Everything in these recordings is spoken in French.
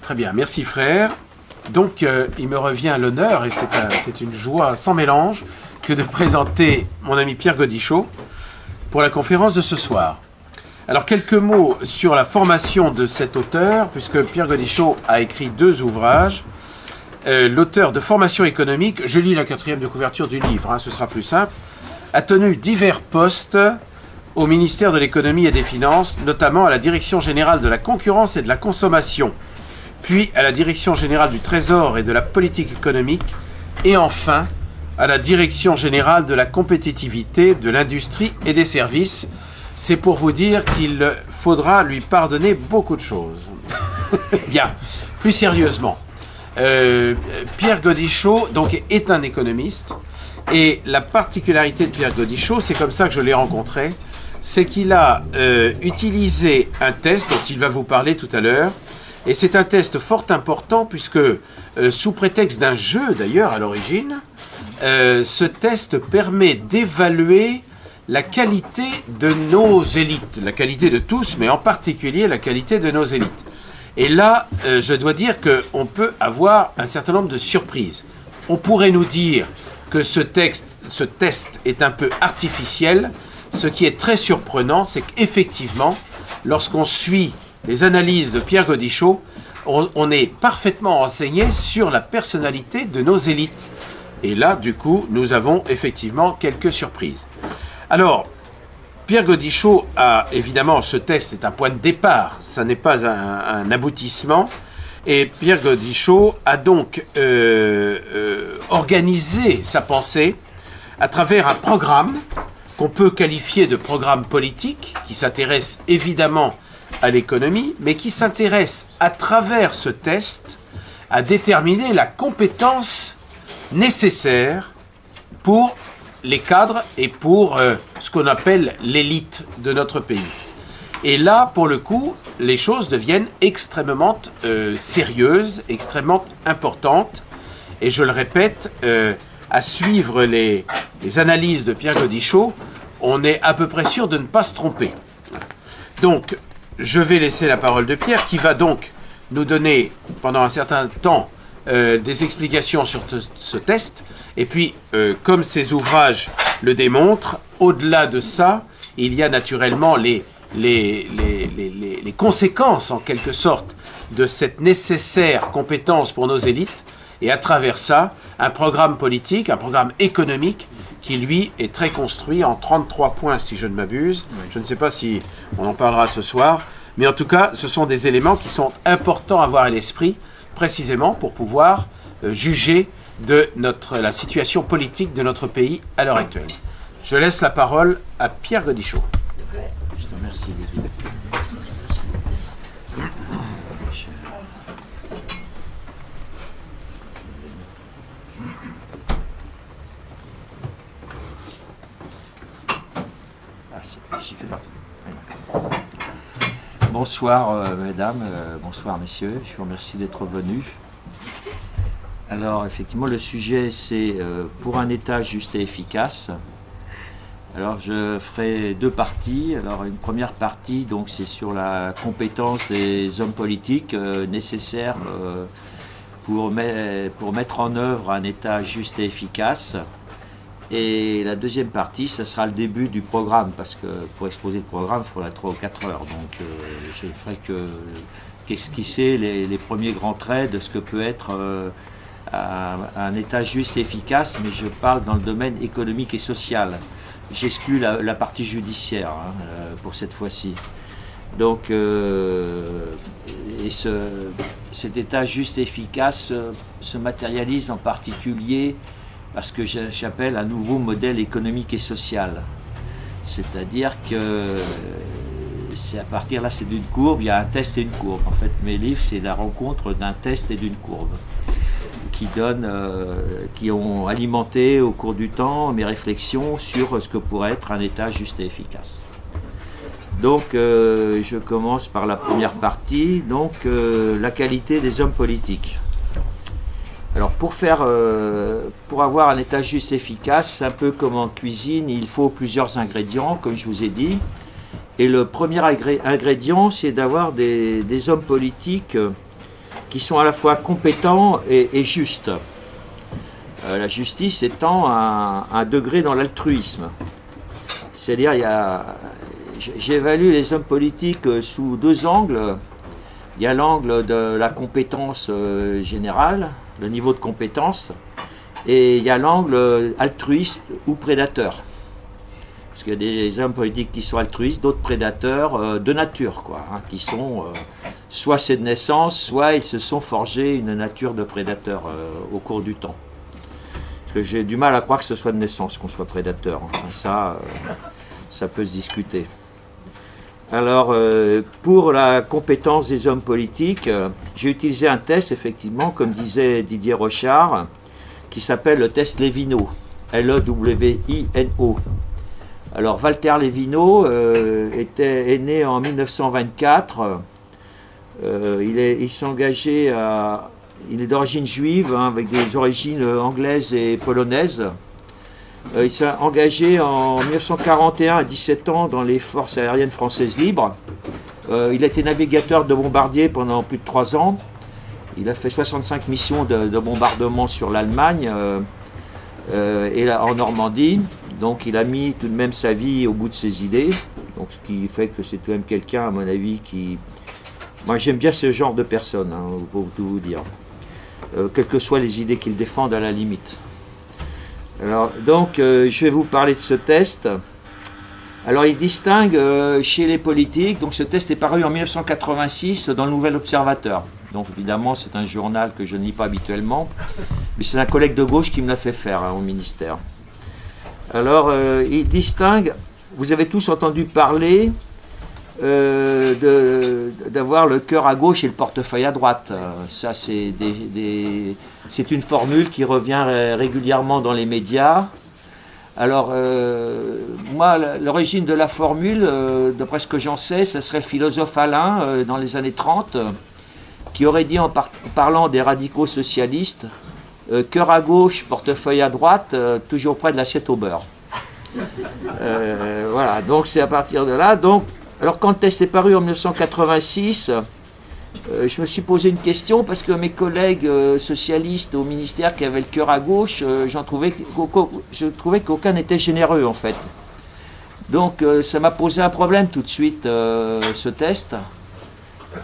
Très bien, merci frère. Donc, il me revient l'honneur, et c'est une joie sans mélange, que de présenter mon ami Pierre Gaudichaud pour la conférence de ce soir. Alors, quelques mots sur la formation de cet auteur, puisque Pierre Gaudichaud a écrit 2 ouvrages. L'auteur de Formation économique, je lis la 4e de couverture du livre, hein, ce sera plus simple, a tenu divers postes au ministère de l'économie et des finances, notamment à la Direction générale de la concurrence et de la consommation, puis à la Direction générale du Trésor et de la politique économique, et enfin à la Direction générale de la compétitivité, de l'industrie et des services. C'est pour vous dire qu'il faudra lui pardonner beaucoup de choses. Bien, plus sérieusement, Pierre Gaudichaud donc, est un économiste, et la particularité de Pierre Gaudichaud, c'est comme ça que je l'ai rencontré, c'est qu'il a utilisé un test dont il va vous parler tout à l'heure. Et c'est un test fort important puisque, sous prétexte d'un jeu d'ailleurs à l'origine, ce test permet d'évaluer la qualité de nos élites, la qualité de tous, mais en particulier la qualité de nos élites. Et là, je dois dire qu'on peut avoir un certain nombre de surprises. On pourrait nous dire que ce test est un peu artificiel. Ce qui est très surprenant, c'est qu'effectivement, lorsqu'on suit les analyses de Pierre Gaudichaud, on est parfaitement renseigné sur la personnalité de nos élites. Et là, du coup, nous avons effectivement quelques surprises. Alors, Pierre Gaudichaud a, évidemment, ce test est un point de départ, ça n'est pas un aboutissement. Et Pierre Gaudichaud a donc organisé sa pensée à travers un programme qu'on peut qualifier de programme politique, qui s'intéresse évidemment à l'économie, mais qui s'intéresse à travers ce test à déterminer la compétence nécessaire pour les cadres et pour ce qu'on appelle l'élite de notre pays. Et là, pour le coup, les choses deviennent extrêmement sérieuses, extrêmement importantes. Et je le répète, à suivre les analyses de Pierre Gaudichaud, on est à peu près sûr de ne pas se tromper. Donc, je vais laisser la parole de Pierre, qui va donc nous donner, pendant un certain temps, des explications sur ce test. Et puis, comme ses ouvrages le démontrent, au-delà de ça, il y a naturellement les conséquences, en quelque sorte, de cette nécessaire compétence pour nos élites. Et à travers ça, un programme politique, un programme économique qui, lui, est très construit en 33 points, si je ne m'abuse. Oui. Je ne sais pas si on en parlera ce soir. Mais en tout cas, ce sont des éléments qui sont importants à avoir à l'esprit, précisément pour pouvoir juger de la situation politique de notre pays à l'heure actuelle. Je laisse la parole à Pierre Gaudichaud. Je te remercie, Didier. C'est parti. Bonsoir mesdames, bonsoir messieurs, je vous remercie d'être venus. Alors effectivement le sujet c'est pour un État juste et efficace. Alors je ferai 2 parties. Alors une première partie donc c'est sur la compétence des hommes politiques nécessaires pour mettre en œuvre un État juste et efficace. Et la deuxième partie, ce sera le début du programme, parce que pour exposer le programme, il faudra 3 ou 4 heures. Donc je ferai qu'esquisser les premiers grands traits de ce que peut être un État juste et efficace, mais je parle dans le domaine économique et social. J'exclus la partie judiciaire pour cette fois-ci. Donc cet État juste et efficace se matérialise en particulier parce que j'appelle un nouveau modèle économique et social. C'est-à-dire que à partir là, c'est d'une courbe, il y a un test et une courbe. En fait, mes livres, c'est la rencontre d'un test et d'une courbe qui ont alimenté au cours du temps mes réflexions sur ce que pourrait être un État juste et efficace. Donc, je commence par la première partie, donc la qualité des hommes politiques. Alors pour avoir un État juste et efficace, c'est un peu comme en cuisine, il faut plusieurs ingrédients, comme je vous ai dit. Et le premier ingrédient, c'est d'avoir des hommes politiques qui sont à la fois compétents et justes. La justice étant un degré dans l'altruisme. C'est-à-dire, j'évalue les hommes politiques sous deux angles. Il y a l'angle de la compétence générale, le niveau de compétence, et il y a l'angle altruiste ou prédateur. Parce qu'il y a des hommes politiques qui sont altruistes, d'autres prédateurs de nature, quoi, hein, qui sont, soit c'est de naissance, soit ils se sont forgés une nature de prédateur au cours du temps. Parce que j'ai du mal à croire que ce soit de naissance qu'on soit prédateur. Enfin, ça peut se discuter. Alors, pour la compétence des hommes politiques, j'ai utilisé un test, effectivement, comme disait Didier Rochard, qui s'appelle le test Levino, L-E-W-I-N-O. Alors, Walter Levino est né en 1924. Il s'est engagé à... Il est d'origine juive, hein, avec des origines anglaises et polonaises. Il s'est engagé en 1941 à 17 ans dans les forces aériennes françaises libres. Il a été navigateur de bombardier pendant plus de 3 ans. Il a fait 65 missions de bombardement sur l'Allemagne et en Normandie. Donc il a mis tout de même sa vie au bout de ses idées. Donc, ce qui fait que c'est tout de même quelqu'un, à mon avis, qui... Moi j'aime bien ce genre de personne, hein, pour tout vous dire. Quelles que soient les idées qu'ils défendent à la limite. Alors, donc, je vais vous parler de ce test. Alors, il distingue chez les politiques, donc ce test est paru en 1986 dans le Nouvel Observateur. Donc, évidemment, c'est un journal que je ne lis pas habituellement, mais c'est un collègue de gauche qui me l'a fait faire hein, au ministère. Alors, il distingue, vous avez tous entendu parler d'avoir le cœur à gauche et le portefeuille à droite. Ça, c'est une formule qui revient régulièrement dans les médias. Alors, moi, l'origine de la formule, d'après ce que j'en sais, ce serait le philosophe Alain, dans les années 30, qui aurait dit en parlant des radicaux socialistes, cœur à gauche, portefeuille à droite, toujours près de l'assiette au beurre. Voilà, donc c'est à partir de là. Donc, alors quand le test est paru en 1986, je me suis posé une question parce que mes collègues socialistes au ministère qui avaient le cœur à gauche, je trouvais qu'aucun n'était généreux en fait. Donc ça m'a posé un problème tout de suite ce test.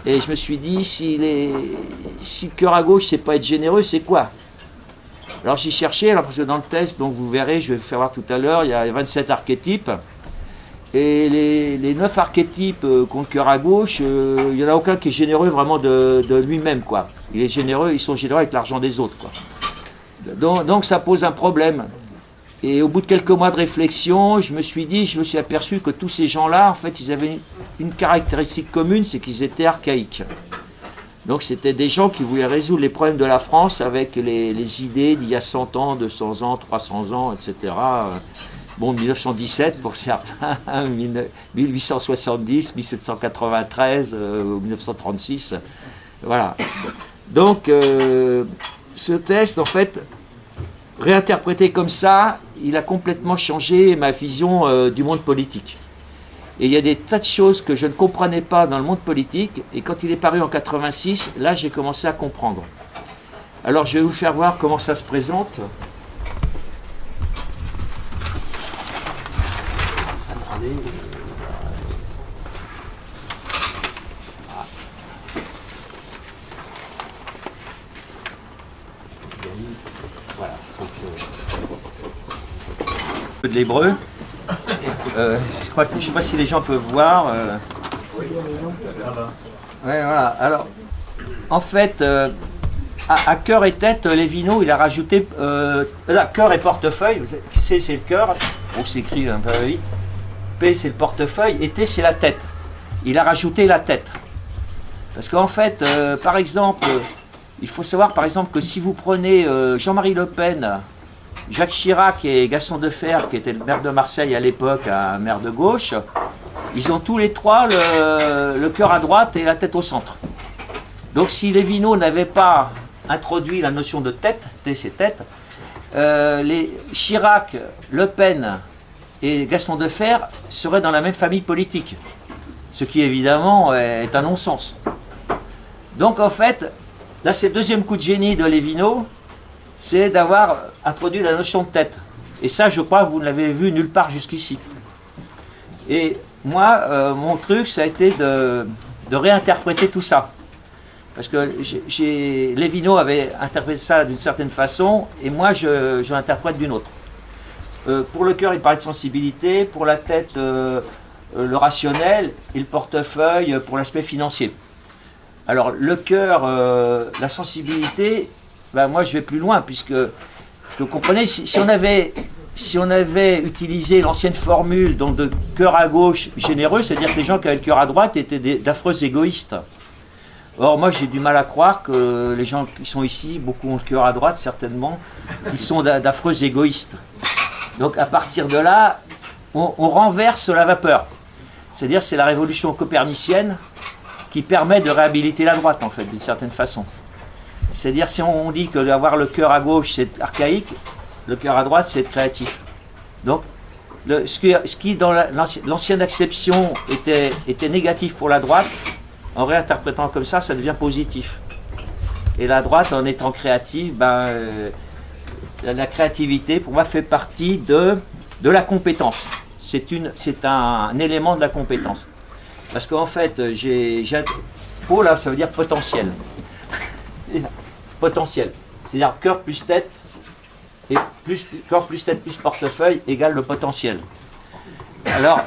Et je me suis dit, si le cœur à gauche c'est pas être généreux, c'est quoi? Alors j'ai cherché, alors, parce que dans le test, donc vous verrez, je vais vous faire voir tout à l'heure, il y a 27 archétypes. Et les 9 archétypes qui ont le cœur à gauche, il n'y en a aucun qui est généreux vraiment de lui-même, quoi. Ils sont généreux avec l'argent des autres, quoi. Donc ça pose un problème. Et au bout de quelques mois de réflexion, je me suis aperçu que tous ces gens-là, en fait, ils avaient une caractéristique commune, c'est qu'ils étaient archaïques. Donc c'était des gens qui voulaient résoudre les problèmes de la France avec les idées d'il y a 100 ans, 200 ans, 300 ans, etc. Bon, 1917 pour certains, 1870, 1793, 1936, voilà. Donc, ce test, en fait, réinterprété comme ça, il a complètement changé ma vision du monde politique. Et il y a des tas de choses que je ne comprenais pas dans le monde politique, et quand il est paru en 86, là, j'ai commencé à comprendre. Alors, je vais vous faire voir comment ça se présente. Voilà. De l'hébreu. Je ne sais pas si les gens peuvent voir. Ouais, voilà. Alors, en fait, à cœur et tête, Levino, il a rajouté cœur et portefeuille. C, c'est le cœur. Oh, c'est écrit un peu vite. P, c'est le portefeuille. Et T, c'est la tête. Il a rajouté la tête. Parce qu'en fait, par exemple, il faut savoir, par exemple, que si vous prenez Jean-Marie Le Pen, Jacques Chirac et Gaston Defferre, qui était le maire de Marseille à l'époque, un maire de gauche, ils ont tous les trois le cœur à droite et la tête au centre. Donc si Levino n'avait pas introduit la notion de tête, T c'est tête, les Chirac, Le Pen et Gaston Defferre seraient dans la même famille politique. Ce qui évidemment est un non-sens. Donc en fait, là c'est le deuxième coup de génie de Lévineau, c'est d'avoir introduit la notion de tête. Et ça, je crois que vous ne l'avez vu nulle part jusqu'ici. Et moi, mon truc, ça a été de réinterpréter tout ça. Parce que Lévineau avait interprété ça d'une certaine façon, et moi, je l'interprète d'une autre. Pour le cœur, il parlait de sensibilité, pour la tête, le rationnel, et le portefeuille pour l'aspect financier. Alors, le cœur, la sensibilité, ben, moi, je vais plus loin, puisque, vous comprenez, si on avait utilisé l'ancienne formule donc de cœur à gauche généreux, c'est-à-dire que les gens qui avaient le cœur à droite étaient d'affreux égoïstes. Or, moi, j'ai du mal à croire que les gens qui sont ici, beaucoup ont le cœur à droite, certainement, ils sont d'affreux égoïstes. Donc, à partir de là, on renverse la vapeur. C'est-à-dire c'est la révolution copernicienne qui permet de réhabiliter la droite, en fait, d'une certaine façon. C'est-à-dire, si on dit que d'avoir le cœur à gauche, c'est archaïque, le cœur à droite, c'est créatif. Donc, ce qui dans l'ancienne acception était négatif pour la droite, en réinterprétant comme ça devient positif. Et la droite, en étant créative, la créativité, pour moi, fait partie de la compétence. C'est un élément de la compétence. Parce qu'en fait, Pau, là, ça veut dire potentiel. Potentiel. C'est-à-dire cœur plus tête, et corps plus tête plus portefeuille égale le potentiel. Alors,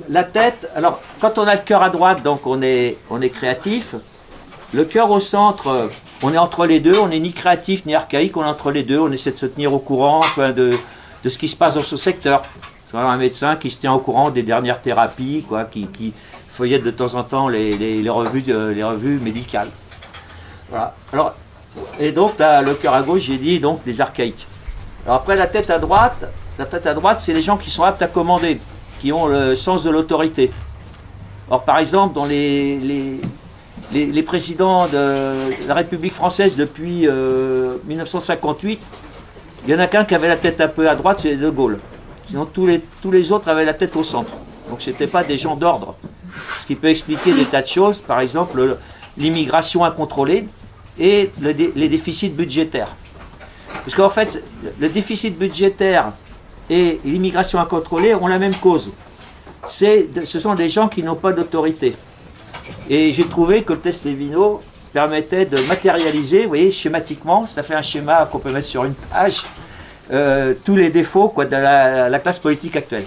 la tête, alors quand on a le cœur à droite, donc on est créatif. Le cœur au centre, on est entre les deux, on n'est ni créatif ni archaïque, on est entre les deux, on essaie de se tenir au courant de ce qui se passe dans ce secteur. C'est un médecin qui se tient au courant des dernières thérapies, quoi, qui feuillette de temps en temps les revues médicales. Voilà. Alors, et donc là, le cœur à gauche, j'ai dit donc des archaïques. Alors après la tête à droite, c'est les gens qui sont aptes à commander, qui ont le sens de l'autorité. Or par exemple, dans les présidents de la République française depuis 1958, il y en a qu'un qui avait la tête un peu à droite, c'est De Gaulle. Sinon tous les autres avaient la tête au centre. Donc ce n'étaient pas des gens d'ordre. Ce qui peut expliquer des tas de choses, par exemple l'immigration incontrôlée et les déficits budgétaires. Parce qu'en fait, le déficit budgétaire et l'immigration incontrôlée ont la même cause. Ce sont des gens qui n'ont pas d'autorité. Et j'ai trouvé que le test Lévineau permettait de matérialiser, vous voyez, schématiquement, ça fait un schéma qu'on peut mettre sur une page, tous les défauts de la classe politique actuelle.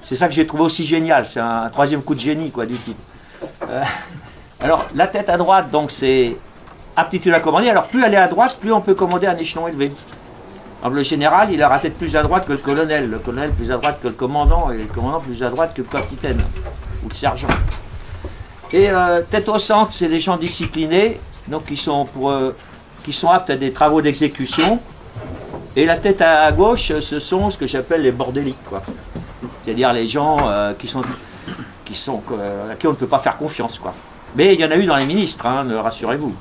C'est ça que j'ai trouvé aussi génial, c'est un troisième coup de génie, quoi, du type. Alors, la tête à droite, donc c'est aptitude à commander. Alors, plus elle est à droite, plus on peut commander un échelon élevé. Alors, le général, il a la tête plus à droite que le colonel plus à droite que le commandant, et le commandant plus à droite que le capitaine, ou le sergent. Et tête au centre, c'est les gens disciplinés, donc qui sont aptes à des travaux d'exécution. Et la tête à gauche, ce sont ce que j'appelle les bordéliques, quoi. C'est-à-dire les gens à qui on ne peut pas faire confiance, quoi. Mais il y en a eu dans les ministres, hein, rassurez-vous.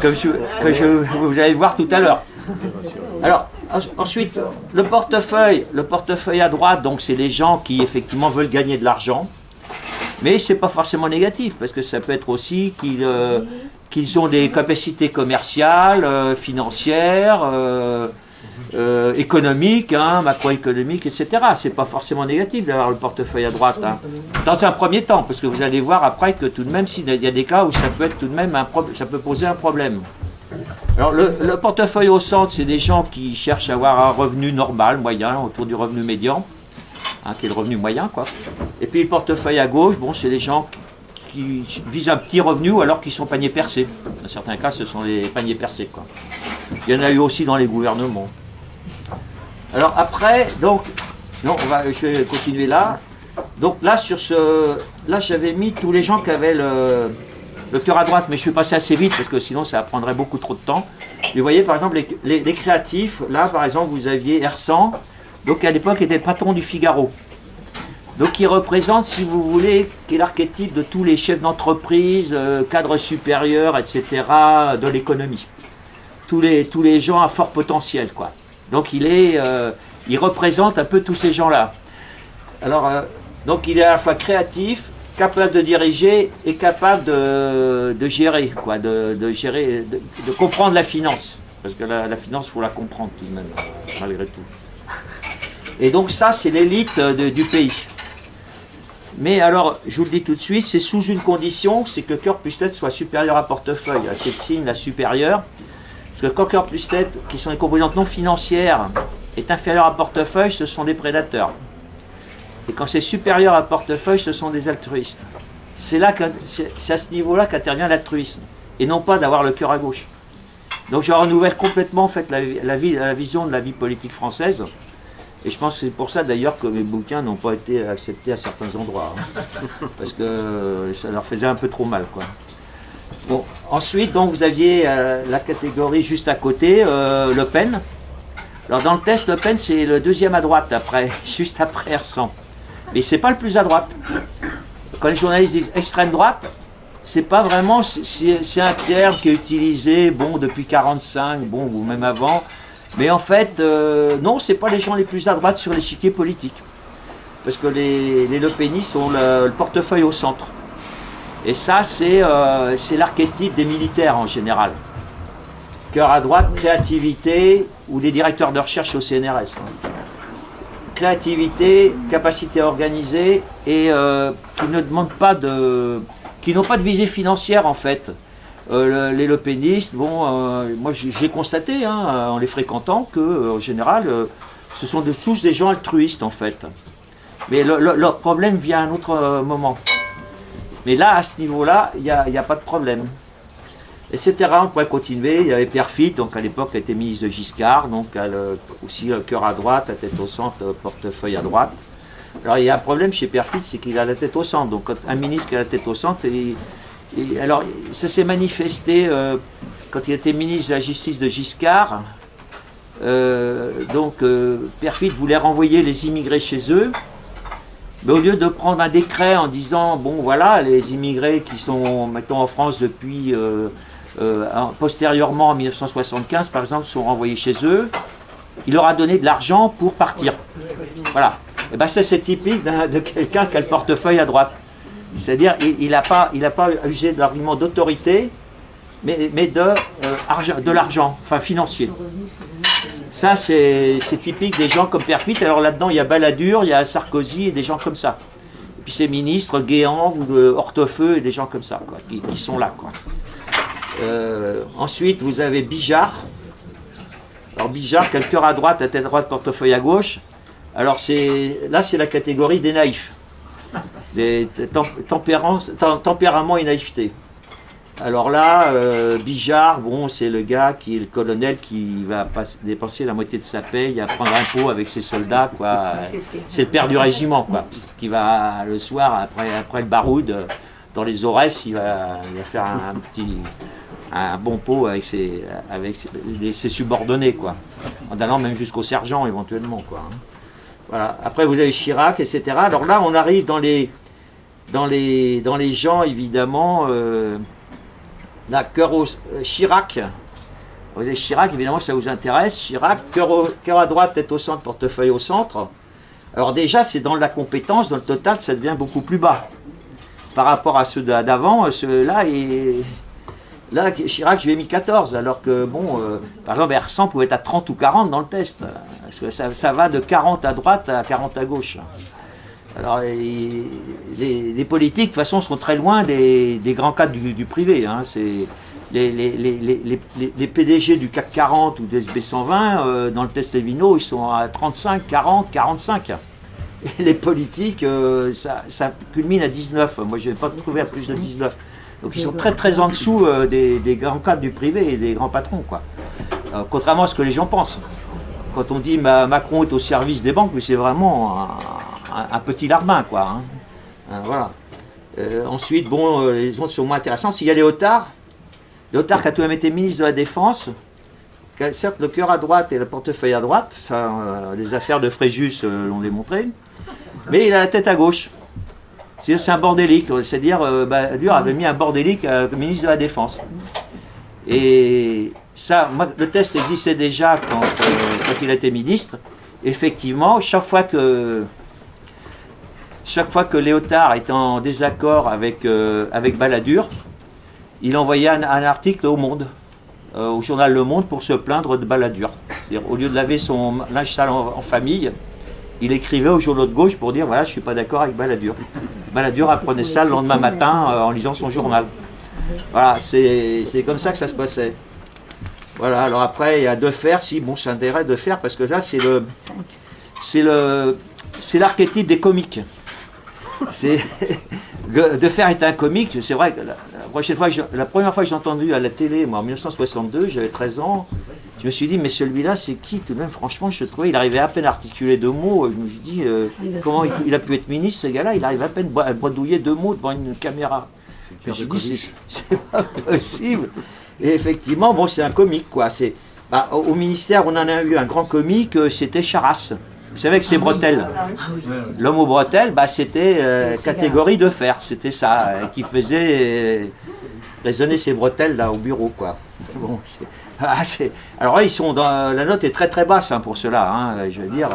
Comme vous allez le voir tout à l'heure. Alors, ensuite, le portefeuille à droite, donc c'est les gens qui effectivement veulent gagner de l'argent. Mais c'est pas forcément négatif, parce que ça peut être aussi qu'ils ont des capacités commerciales, financières, économiques, hein, macroéconomiques, etc. C'est pas forcément négatif d'avoir le portefeuille à droite, hein. Dans un premier temps, parce que vous allez voir après que tout de même, s'il y a des cas où ça peut être tout de même ça peut poser un problème. Alors le portefeuille au centre, c'est des gens qui cherchent à avoir un revenu normal, moyen, autour du revenu médian, hein, qui est le revenu moyen, quoi. Et puis le portefeuille à gauche, bon, c'est les gens qui visent un petit revenu alors qu'ils sont paniers percés. Dans certains cas, ce sont les paniers percés, quoi. Il y en a eu aussi dans les gouvernements. Alors après, donc, non, je vais continuer là. Donc là, là j'avais mis tous les gens qui avaient le cœur à droite, mais je suis passé assez vite parce que sinon ça prendrait beaucoup trop de temps. Et vous voyez par exemple les créatifs, là par exemple vous aviez Hersant, donc à l'époque était le patron du Figaro. Donc il représente, si vous voulez, qui est l'archétype de tous les chefs d'entreprise, cadres supérieurs, etc. de l'économie. Tous les gens à fort potentiel, quoi. Donc il représente un peu tous ces gens-là. Alors, donc il est à la fois créatif, capable de diriger et capable de gérer, quoi, de gérer, de comprendre la finance. Parce que la finance, il faut la comprendre tout de même, malgré tout. Et donc ça, c'est l'élite du pays. Mais alors, je vous le dis tout de suite, c'est sous une condition, c'est que cœur plus tête soit supérieur à portefeuille. C'est le signe, la supérieure. Parce que quand cœur plus tête, qui sont les composantes non financières, est inférieur à portefeuille, ce sont des prédateurs. Et quand c'est supérieur à portefeuille, ce sont des altruistes. C'est à ce niveau-là qu'intervient l'altruisme. Et non pas d'avoir le cœur à gauche. Donc je renouvelle complètement en fait, la vision de la vie politique française. Et je pense que c'est pour ça d'ailleurs que mes bouquins n'ont pas été acceptés à certains endroits. Hein. Parce que ça leur faisait un peu trop mal, quoi. Bon, ensuite, donc, vous aviez la catégorie juste à côté, Le Pen. Alors dans le test, Le Pen, c'est le deuxième à droite, après, juste après Hersant. Mais c'est pas le plus à droite. Quand les journalistes disent extrême droite, c'est pas vraiment, c'est un terme qui est utilisé, bon, depuis 1945, bon, ou même avant. Mais en fait, non, c'est pas les gens les plus à droite sur l'échiquier politique. Parce que les Le Penistes ont le portefeuille au centre. Et ça, c'est l'archétype des militaires en général. Cœur à droite, créativité, ou des directeurs de recherche au CNRS. Créativité, capacité à organiser, et qui ne demandent pas qui n'ont pas de visée financière en fait. Les Le Penistes, bon, moi j'ai constaté hein, en les fréquentant que en général, ce sont tous des gens altruistes en fait. Mais leur problème vient à un autre moment. Mais là, à ce niveau-là, il n'y a pas de problème. Etc. On pourrait continuer. Il y avait Perfit, donc à l'époque, elle était ministre de Giscard, donc elle, aussi le cœur à droite, la tête au centre, portefeuille à droite. Alors il y a un problème chez Perfit, c'est qu'il a la tête au centre. Donc un ministre qui a la tête au centre, alors ça s'est manifesté quand il était ministre de la Justice de Giscard. Perfit voulait renvoyer les immigrés chez eux. Mais au lieu de prendre un décret en disant, bon voilà, les immigrés qui sont mettons en France depuis, postérieurement en 1975 par exemple, sont renvoyés chez eux, il leur a donné de l'argent pour partir. Voilà. Et ben ça c'est typique de quelqu'un qui a le portefeuille à droite. C'est-à-dire il n'a pas usé de l'argument d'autorité, mais de l'argent, enfin financier. Ça, c'est typique des gens comme Perfit. Alors là-dedans, il y a Balladur, il y a Sarkozy et des gens comme ça. Et puis ces ministres, Guéant, Hortefeux et des gens comme ça, quoi, qui sont là. Quoi. Ensuite, vous avez Bijard. Alors Bijard, qui a le cœur à droite, la tête à droite, portefeuille à gauche. Alors là, c'est la catégorie des naïfs. Des tempérament et naïveté. Alors là, Bijard, bon, c'est le gars qui est le colonel qui va dépenser la moitié de sa paye à prendre un pot avec ses soldats, quoi. C'est le père du régiment, quoi, qui va le soir, après le baroud, dans les Aurès, il va faire un bon pot avec ses subordonnés, quoi, en allant même jusqu'au sergent éventuellement, quoi. Voilà. Après, vous avez Chirac, etc. Alors là, on arrive dans les gens, évidemment. Là, Chirac, vous avez Chirac, évidemment ça vous intéresse, Chirac, cœur à droite, tête au centre, portefeuille au centre. Alors déjà, c'est dans la compétence, dans le total, ça devient beaucoup plus bas. Par rapport à ceux d'avant, ceux-là, là, Chirac, je lui ai mis 14, alors que, bon, par exemple, Hersant pouvait être à 30 ou 40 dans le test. Parce que ça va de 40 à droite à 40 à gauche. Alors, les politiques, de toute façon, sont très loin des grands cadres du privé. Hein. Les PDG du CAC 40 ou des SB 120, dans le test Levino, ils sont à 35, 40, 45. Et les politiques, ça culmine à 19. Moi, je n'ai pas trouvé à plus de 19. Donc, ils sont très, très en dessous des grands cadres du privé et des grands patrons, quoi. Contrairement à ce que les gens pensent. Quand on dit Macron est au service des banques, mais c'est vraiment un petit larbin, quoi. Hein. Voilà. Ensuite, bon, les autres sont moins intéressants. S'il y a Léotard qui a tout de même été ministre de la Défense, qui a certes le cœur à droite et le portefeuille à droite, ça, les affaires de Fréjus l'ont démontré, mais il a la tête à gauche. C'est un bordélique, c'est-à-dire Balladur avait mis un bordélique ministre de la Défense. Et ça, le test existait déjà quand il était ministre. Effectivement, chaque fois que chaque fois que Léotard était en désaccord avec, avec Balladur, il envoyait un article au Monde, au journal Le Monde, pour se plaindre de Balladur. C'est-à-dire, au lieu de laver son linge sale en famille, il écrivait aux journaux de gauche pour dire, voilà, je ne suis pas d'accord avec Balladur. Balladur apprenait ça le lendemain matin en lisant son journal. Voilà, c'est comme ça que ça se passait. Voilà, alors après, il y a Defers, si, bon, c'est intérêt de faire, parce que là, c'est l'archétype des comiques. Defers est un comique, c'est vrai que la première fois que j'ai entendu à la télé, moi en 1962, j'avais 13 ans, je me suis dit, mais celui-là, c'est qui tout de même? Franchement, je trouvais, il arrivait à peine à articuler 2 mots. Je me suis dit, comment il a pu être ministre, ce gars-là? Il arrive à peine à bredouiller 2 mots devant une caméra. Je me suis dit, c'est pas possible. Et effectivement, bon, c'est un comique, quoi. Bah, au ministère, on en a eu un grand comique, c'était Charras. Vous savez que c'est bretelles. L'homme aux bretelles, bah, c'était catégorie de fer. C'était ça, qui faisait résonner ses bretelles là au bureau, quoi. Bon, alors là, ils sont dans, la note est très très basse hein, pour cela. Hein, je veux dire,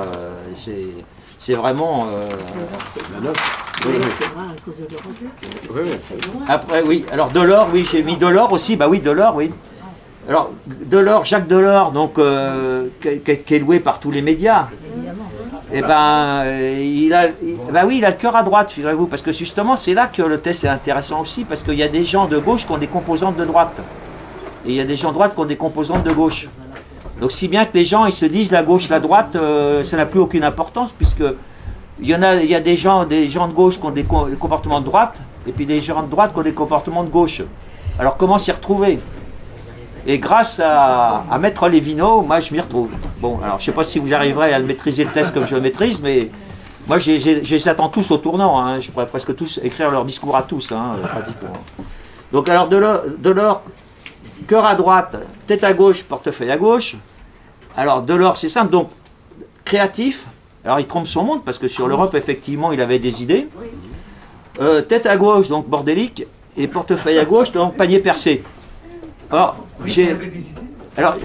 c'est vraiment. La note. Oui. Après, oui. Alors Delors, oui, j'ai mis Delors aussi. Bah oui, Delors, oui. Alors Delors, Jacques Delors, donc qui est loué par tous les médias. Et ben, il a le cœur à droite, figurez-vous, parce que justement, c'est là que le test est intéressant aussi, parce qu'il y a des gens de gauche qui ont des composantes de droite, et il y a des gens de droite qui ont des composantes de gauche. Donc, si bien que les gens, ils se disent la gauche, la droite, ça n'a plus aucune importance, puisque il y a des gens de gauche qui ont des comportements de droite, et puis des gens de droite qui ont des comportements de gauche. Alors, comment s'y retrouver? Et grâce à Maître Lévineau, moi je m'y retrouve. Bon, alors je ne sais pas si vous arriverez à le maîtriser le test comme je le maîtrise, mais moi je les attends tous au tournant. Hein. Je pourrais presque tous écrire leur discours à tous, hein, pratiquement. Donc alors Delors, cœur à droite, tête à gauche, portefeuille à gauche. Alors Delors, c'est simple, donc créatif. Alors il trompe son monde parce que sur l'Europe, effectivement, il avait des idées. Tête à gauche, donc bordélique, et portefeuille à gauche, donc panier percé. Alors,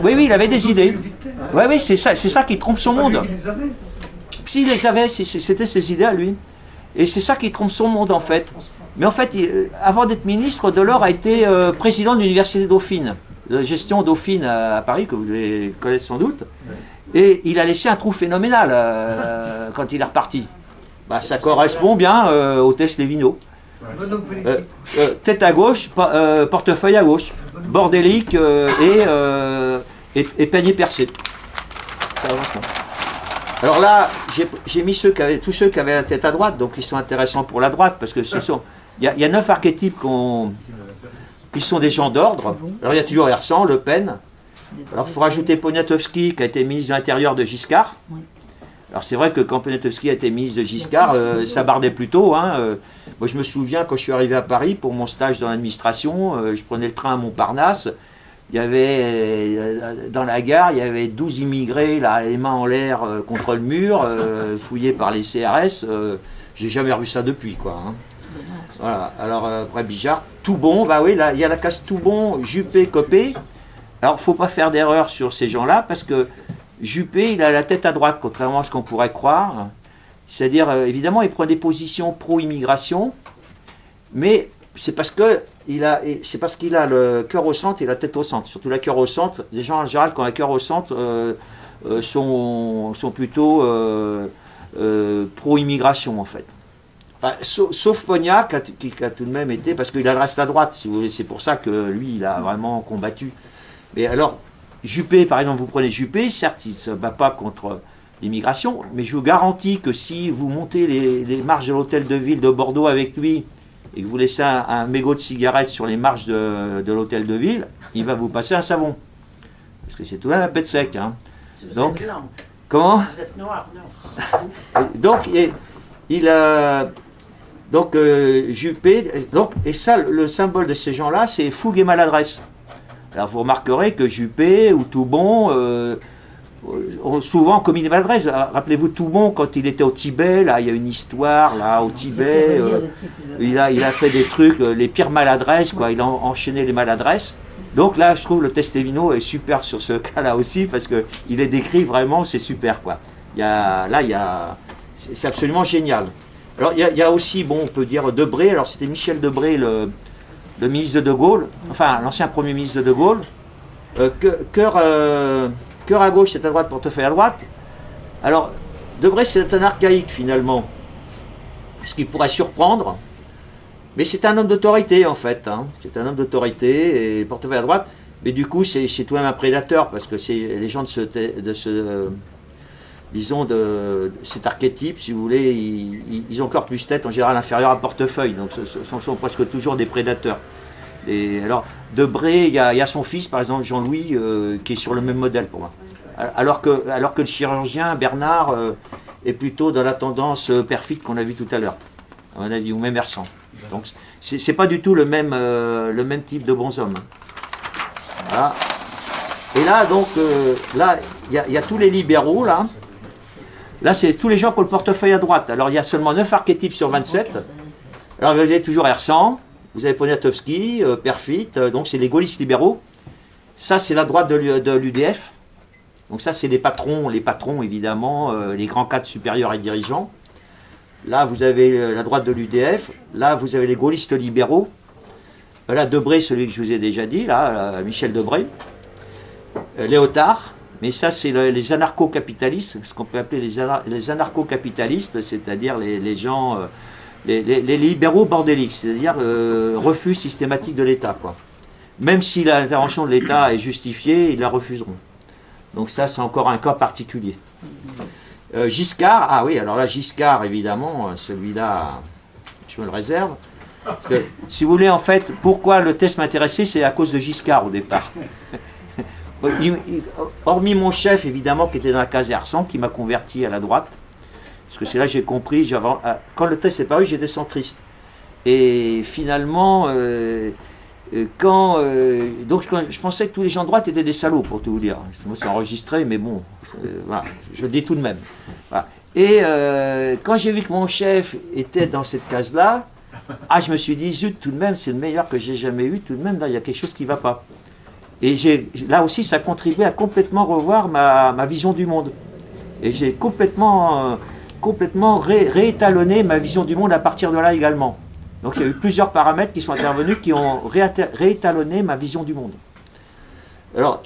oui, il avait des idées. Oui, c'est ça qui trompe son monde. S'il les avait, c'était ses idées à lui. Et c'est ça qui trompe son monde, en fait. Mais en fait, avant d'être ministre, Delors a été président de l'université Dauphine, de gestion Dauphine à Paris, que vous devez connaître sans doute. Et il a laissé un trou phénoménal quand il est reparti. Bah, ça correspond bien au test Lévineau. Tête à gauche, portefeuille à gauche, bordélique et panier percé. Ça avance pas. Alors là, j'ai mis tous ceux qui avaient la tête à droite, donc ils sont intéressants pour la droite, parce que il y a 9 archétypes qui sont des gens d'ordre. Alors il y a toujours Hersan, Le Pen. Alors il faut rajouter Poniatowski, qui a été ministre de l'Intérieur de Giscard. Alors c'est vrai que quand Poniatowski a été ministre de Giscard, ça bardait plutôt. Hein. Moi je me souviens quand je suis arrivé à Paris pour mon stage dans l'administration, je prenais le train à Montparnasse. Il y avait, dans la gare, il y avait 12 immigrés, là, les mains en l'air contre le mur, fouillés par les CRS. J'ai jamais revu ça depuis, quoi. Hein. Voilà. Alors après Bijard, Toubon, bah oui, là, il y a la case Toubon, Juppé, Copé. Alors il ne faut pas faire d'erreur sur ces gens-là, parce que Juppé, il a la tête à droite, contrairement à ce qu'on pourrait croire. C'est-à-dire, évidemment, il prend des positions pro-immigration, mais c'est parce qu'il a le cœur au centre et la tête au centre. Surtout la cœur au centre. Les gens, en général, qui ont un cœur au centre, sont plutôt pro-immigration, en fait. Enfin, sauf Pognac, qui a tout de même été, parce qu'il adresse la droite, si vous voulez. C'est pour ça que lui, il a vraiment combattu. Mais alors, Juppé, par exemple, vous prenez Juppé, certes, il ne se bat pas contre l'immigration, mais je vous garantis que si vous montez les marches de l'hôtel de ville de Bordeaux avec lui et que vous laissez un mégot de cigarette sur les marches de l'hôtel de ville, il va vous passer un savon. Parce que c'est tout là la pète sec. Hein. Donc, comment? Vous êtes noir, non. Donc, il a... Donc, Juppé... Donc, et ça, le symbole de ces gens-là, c'est fougue et maladresse. Alors vous remarquerez que Juppé ou Toubon ont souvent commis des maladresses. Rappelez-vous Toubon, quand il était au Tibet, là il y a une histoire, là au Tibet, il a fait des trucs, les pires maladresses, quoi. Il a enchaîné les maladresses. Donc là, je trouve le test Lévineau est super sur ce cas-là aussi, parce qu'il est décrit vraiment, c'est super, quoi. C'est absolument génial. Alors il y a aussi, bon, on peut dire Debré, alors c'était Michel Debré, le ministre de De Gaulle, enfin l'ancien Premier ministre de De Gaulle. Cœur à gauche, c'est à droite, portefeuille à droite. Alors, Debré, c'est un archaïque finalement, ce qui pourrait surprendre, mais c'est un homme d'autorité en fait. Hein. C'est un homme d'autorité et portefeuille à droite, mais du coup, c'est tout de même un prédateur parce que c'est les gens disons, de cet archétype, si vous voulez, ils ont encore plus tête en général inférieure à portefeuille, donc ce sont presque toujours des prédateurs. Et alors, Debré, il y a son fils, par exemple, Jean-Louis, qui est sur le même modèle pour moi. Alors que le chirurgien, Bernard, est plutôt dans la tendance perfide qu'on a vu tout à l'heure, à mon avis, ou même Hersan. Donc, c'est pas du tout le même type de bonhomme. Voilà. Et là, donc, là, il y a tous les libéraux, là. Là, c'est tous les gens qui ont le portefeuille à droite. Alors, il y a seulement 9 archétypes sur 27. Alors, vous avez toujours Hersan. Vous avez Poniatowski, Perfit, donc c'est les gaullistes libéraux. Ça, c'est la droite de l'UDF. Donc ça, c'est les patrons évidemment, les grands cadres supérieurs et dirigeants. Là, vous avez la droite de l'UDF. Là, vous avez les gaullistes libéraux. Là, Debré, celui que je vous ai déjà dit, là, Michel Debré. Léotard. Mais ça, c'est les anarcho-capitalistes, ce qu'on peut appeler les anarcho-capitalistes, c'est-à-dire les gens... Les libéraux bordéliques, c'est-à-dire refus systématique de l'État. Même si l'intervention de l'État est justifiée, ils la refuseront. Donc ça, c'est encore un cas particulier. Giscard, ah oui, alors là, Giscard, évidemment, celui-là, je me le réserve. Parce que, si vous voulez, en fait, pourquoi le test m'intéressait, c'est à cause de Giscard au départ. Hormis mon chef, évidemment, qui était dans la case Hersan, qui m'a converti à la droite. Parce que c'est là que j'ai compris, quand le test est paru, j'étais centriste. Et finalement, donc je pensais que tous les gens de droite étaient des salauds, pour tout vous dire. Moi, c'est enregistré, mais bon, voilà, je le dis tout de même. Voilà. Et quand j'ai vu que mon chef était dans cette case-là, je me suis dit, zut, tout de même, c'est le meilleur que j'ai jamais eu, tout de même, là, il y a quelque chose qui ne va pas. Et là aussi, ça a contribué à complètement revoir ma vision du monde. Et j'ai complètement réétalonné ma vision du monde à partir de là également. Donc il y a eu plusieurs paramètres qui sont intervenus qui ont réétalonné ma vision du monde. Alors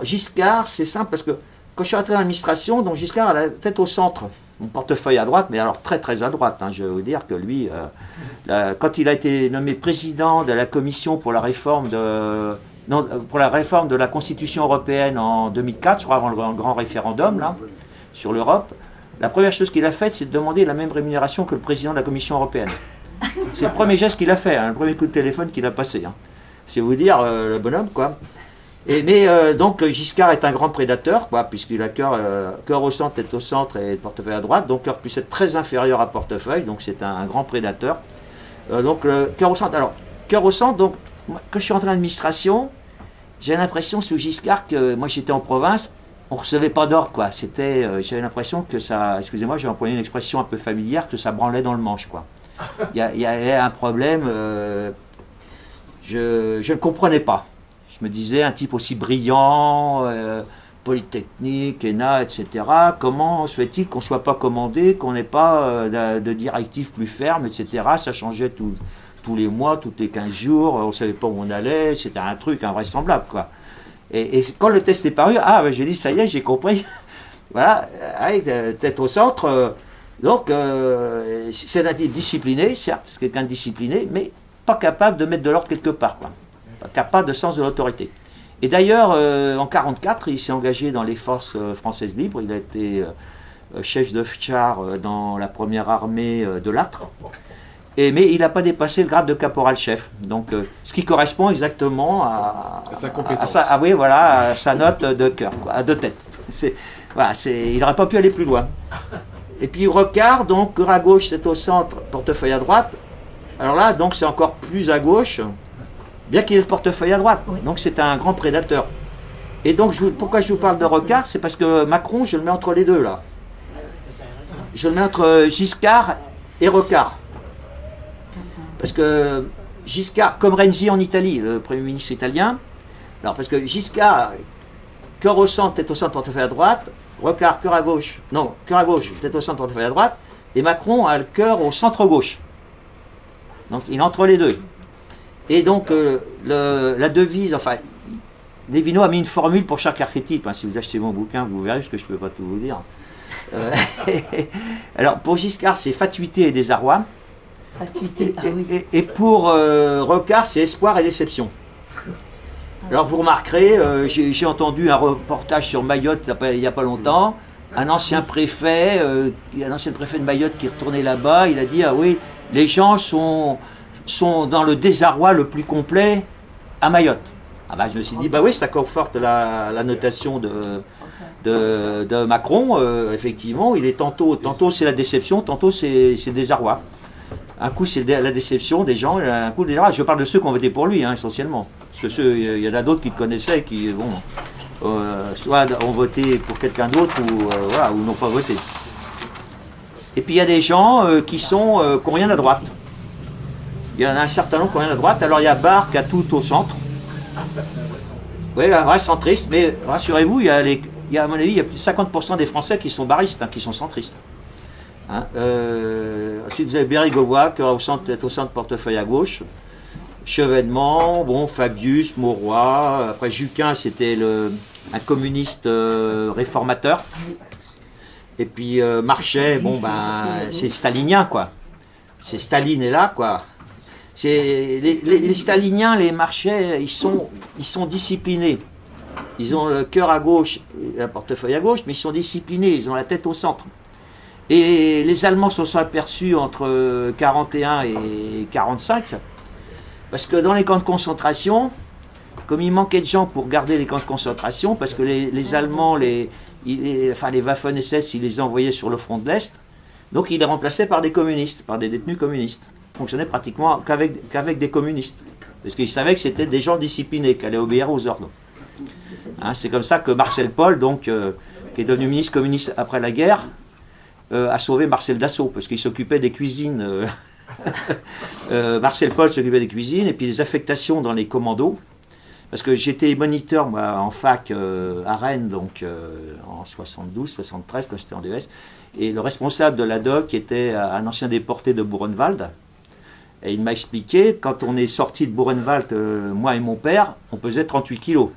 Giscard, c'est simple parce que quand je suis rentré dans l'administration, donc Giscard a la tête au centre, mon portefeuille à droite, mais alors très très à droite. Hein, je vais vous dire que lui, quand il a été nommé président de la commission pour la réforme de la Constitution européenne en 2004, je crois avant le grand référendum là, sur l'Europe, la première chose qu'il a faite, c'est de demander la même rémunération que le président de la Commission européenne. C'est le premier geste qu'il a fait, hein, le premier coup de téléphone qu'il a passé. Hein. C'est vous dire, le bonhomme, quoi. Donc Giscard est un grand prédateur, quoi, puisqu'il a cœur au centre, tête au centre et portefeuille à droite. Donc cœur puisse être très inférieur à portefeuille, donc c'est un grand prédateur. Donc cœur au centre. Alors, cœur au centre, donc, quand je suis rentré dans l'administration, j'ai l'impression sous Giscard que moi j'étais en province, on ne recevait pas d'ordre, quoi. J'avais l'impression que ça, excusez-moi, j'ai employé une expression un peu familière, que ça branlait dans le manche, quoi. Il y avait un problème, je ne comprenais pas. Je me disais, un type aussi brillant, Polytechnique, ENA, etc., comment se fait-il qu'on ne soit pas commandé, qu'on n'ait pas de directives plus fermes, etc. Ça changeait tous les mois, tous les 15 jours, on ne savait pas où on allait, c'était un truc invraisemblable, quoi. Et quand le test est paru, j'ai dit, ça y est, j'ai compris. Voilà, tête au centre. Donc, c'est un type discipliné, certes, c'est quelqu'un de discipliné, mais pas capable de mettre de l'ordre quelque part, quoi. Pas capable de sens de l'autorité. Et d'ailleurs, en 1944, il s'est engagé dans les forces françaises libres. Il a été chef de char dans la première armée de l'Âtre. Mais il n'a pas dépassé le grade de caporal-chef. Donc, ce qui correspond exactement à sa compétence. À sa note de cœur, de tête. Il n'aurait pas pu aller plus loin. Et puis Rocard, donc cœur à gauche, c'est au centre, portefeuille à droite. Alors là, donc c'est encore plus à gauche, bien qu'il ait le portefeuille à droite. Donc c'est un grand prédateur. Et donc, pourquoi je vous parle de Rocard, c'est parce que Macron, je le mets entre les deux, là. Je le mets entre Giscard et Rocard. Parce que Giscard, comme Renzi en Italie, le Premier ministre italien, alors parce que Giscard, cœur au centre, tête au centre, portefeuille à droite, Rocard, cœur à gauche, tête au centre, portefeuille à droite, Et Macron a le cœur au centre-gauche. Donc il est entre les deux. Et donc la devise, enfin, Lévineau a mis une formule pour chaque archétype. Hein. Si vous achetez mon bouquin, vous verrez, parce que je ne peux pas tout vous dire. Alors pour Giscard, c'est fatuité et désarroi. Fatuité, ah oui. Et pour Rocard, c'est espoir et déception. Alors vous remarquerez, j'ai entendu un reportage sur Mayotte il n'y a pas longtemps. Un ancien préfet de Mayotte qui retournait là-bas, il a dit, ah oui, les gens sont dans le désarroi le plus complet à Mayotte. Ah bah, je me suis dit, bah oui, ça conforte la notation de Macron. Effectivement, il est tantôt c'est la déception, tantôt c'est le désarroi. Un coup c'est la déception des gens, un coup le désarroi. Je parle de ceux qui ont voté pour lui, hein, essentiellement. Parce que il y en a d'autres qui le connaissaient et qui, bon, soit ont voté pour quelqu'un d'autre ou n'ont pas voté. Et puis il y a des gens qui n'ont rien à droite. Il y en a un certain nombre qui n'ont rien à droite. Alors il y a Barre qui a tout au centre. Oui, un vrai centriste, mais rassurez-vous, il y a, à mon avis, il y a plus de 50% des Français qui sont barristes, hein, qui sont centristes. Hein, ensuite, vous avez Bérégovoy qui est au centre portefeuille à gauche. Chevènement, bon, Fabius, Mauroy, après Juquin, c'était un communiste réformateur. Et puis Marchais, bon, ben, c'est stalinien, quoi. C'est Staline est là, quoi. Les staliniens, les Marchais, ils sont disciplinés. Ils ont le cœur à gauche et un portefeuille à gauche, mais ils sont disciplinés, ils ont la tête au centre. Et les Allemands se sont aperçus entre 41 et 45, parce que dans les camps de concentration, comme il manquait de gens pour garder les camps de concentration, parce que les Allemands, les Waffen-SS, ils les envoyaient sur le front de l'Est, donc ils les remplaçaient par des communistes, par des détenus communistes. Ils fonctionnaient pratiquement qu'avec des communistes, parce qu'ils savaient que c'était des gens disciplinés, qui allaient obéir aux ordres. Hein, c'est comme ça que Marcel Paul, donc, qui est devenu ministre communiste après la guerre, a sauvé Marcel Dassault, parce qu'il s'occupait des cuisines. Marcel Paul s'occupait des cuisines, et puis des affectations dans les commandos. Parce que j'étais moniteur, moi, en fac à Rennes, donc en 72, 73, quand j'étais en DES. Et le responsable de la doc était un ancien déporté de Buchenwald. Et il m'a expliqué, quand on est sorti de Buchenwald, moi et mon père, on pesait 38 kilos.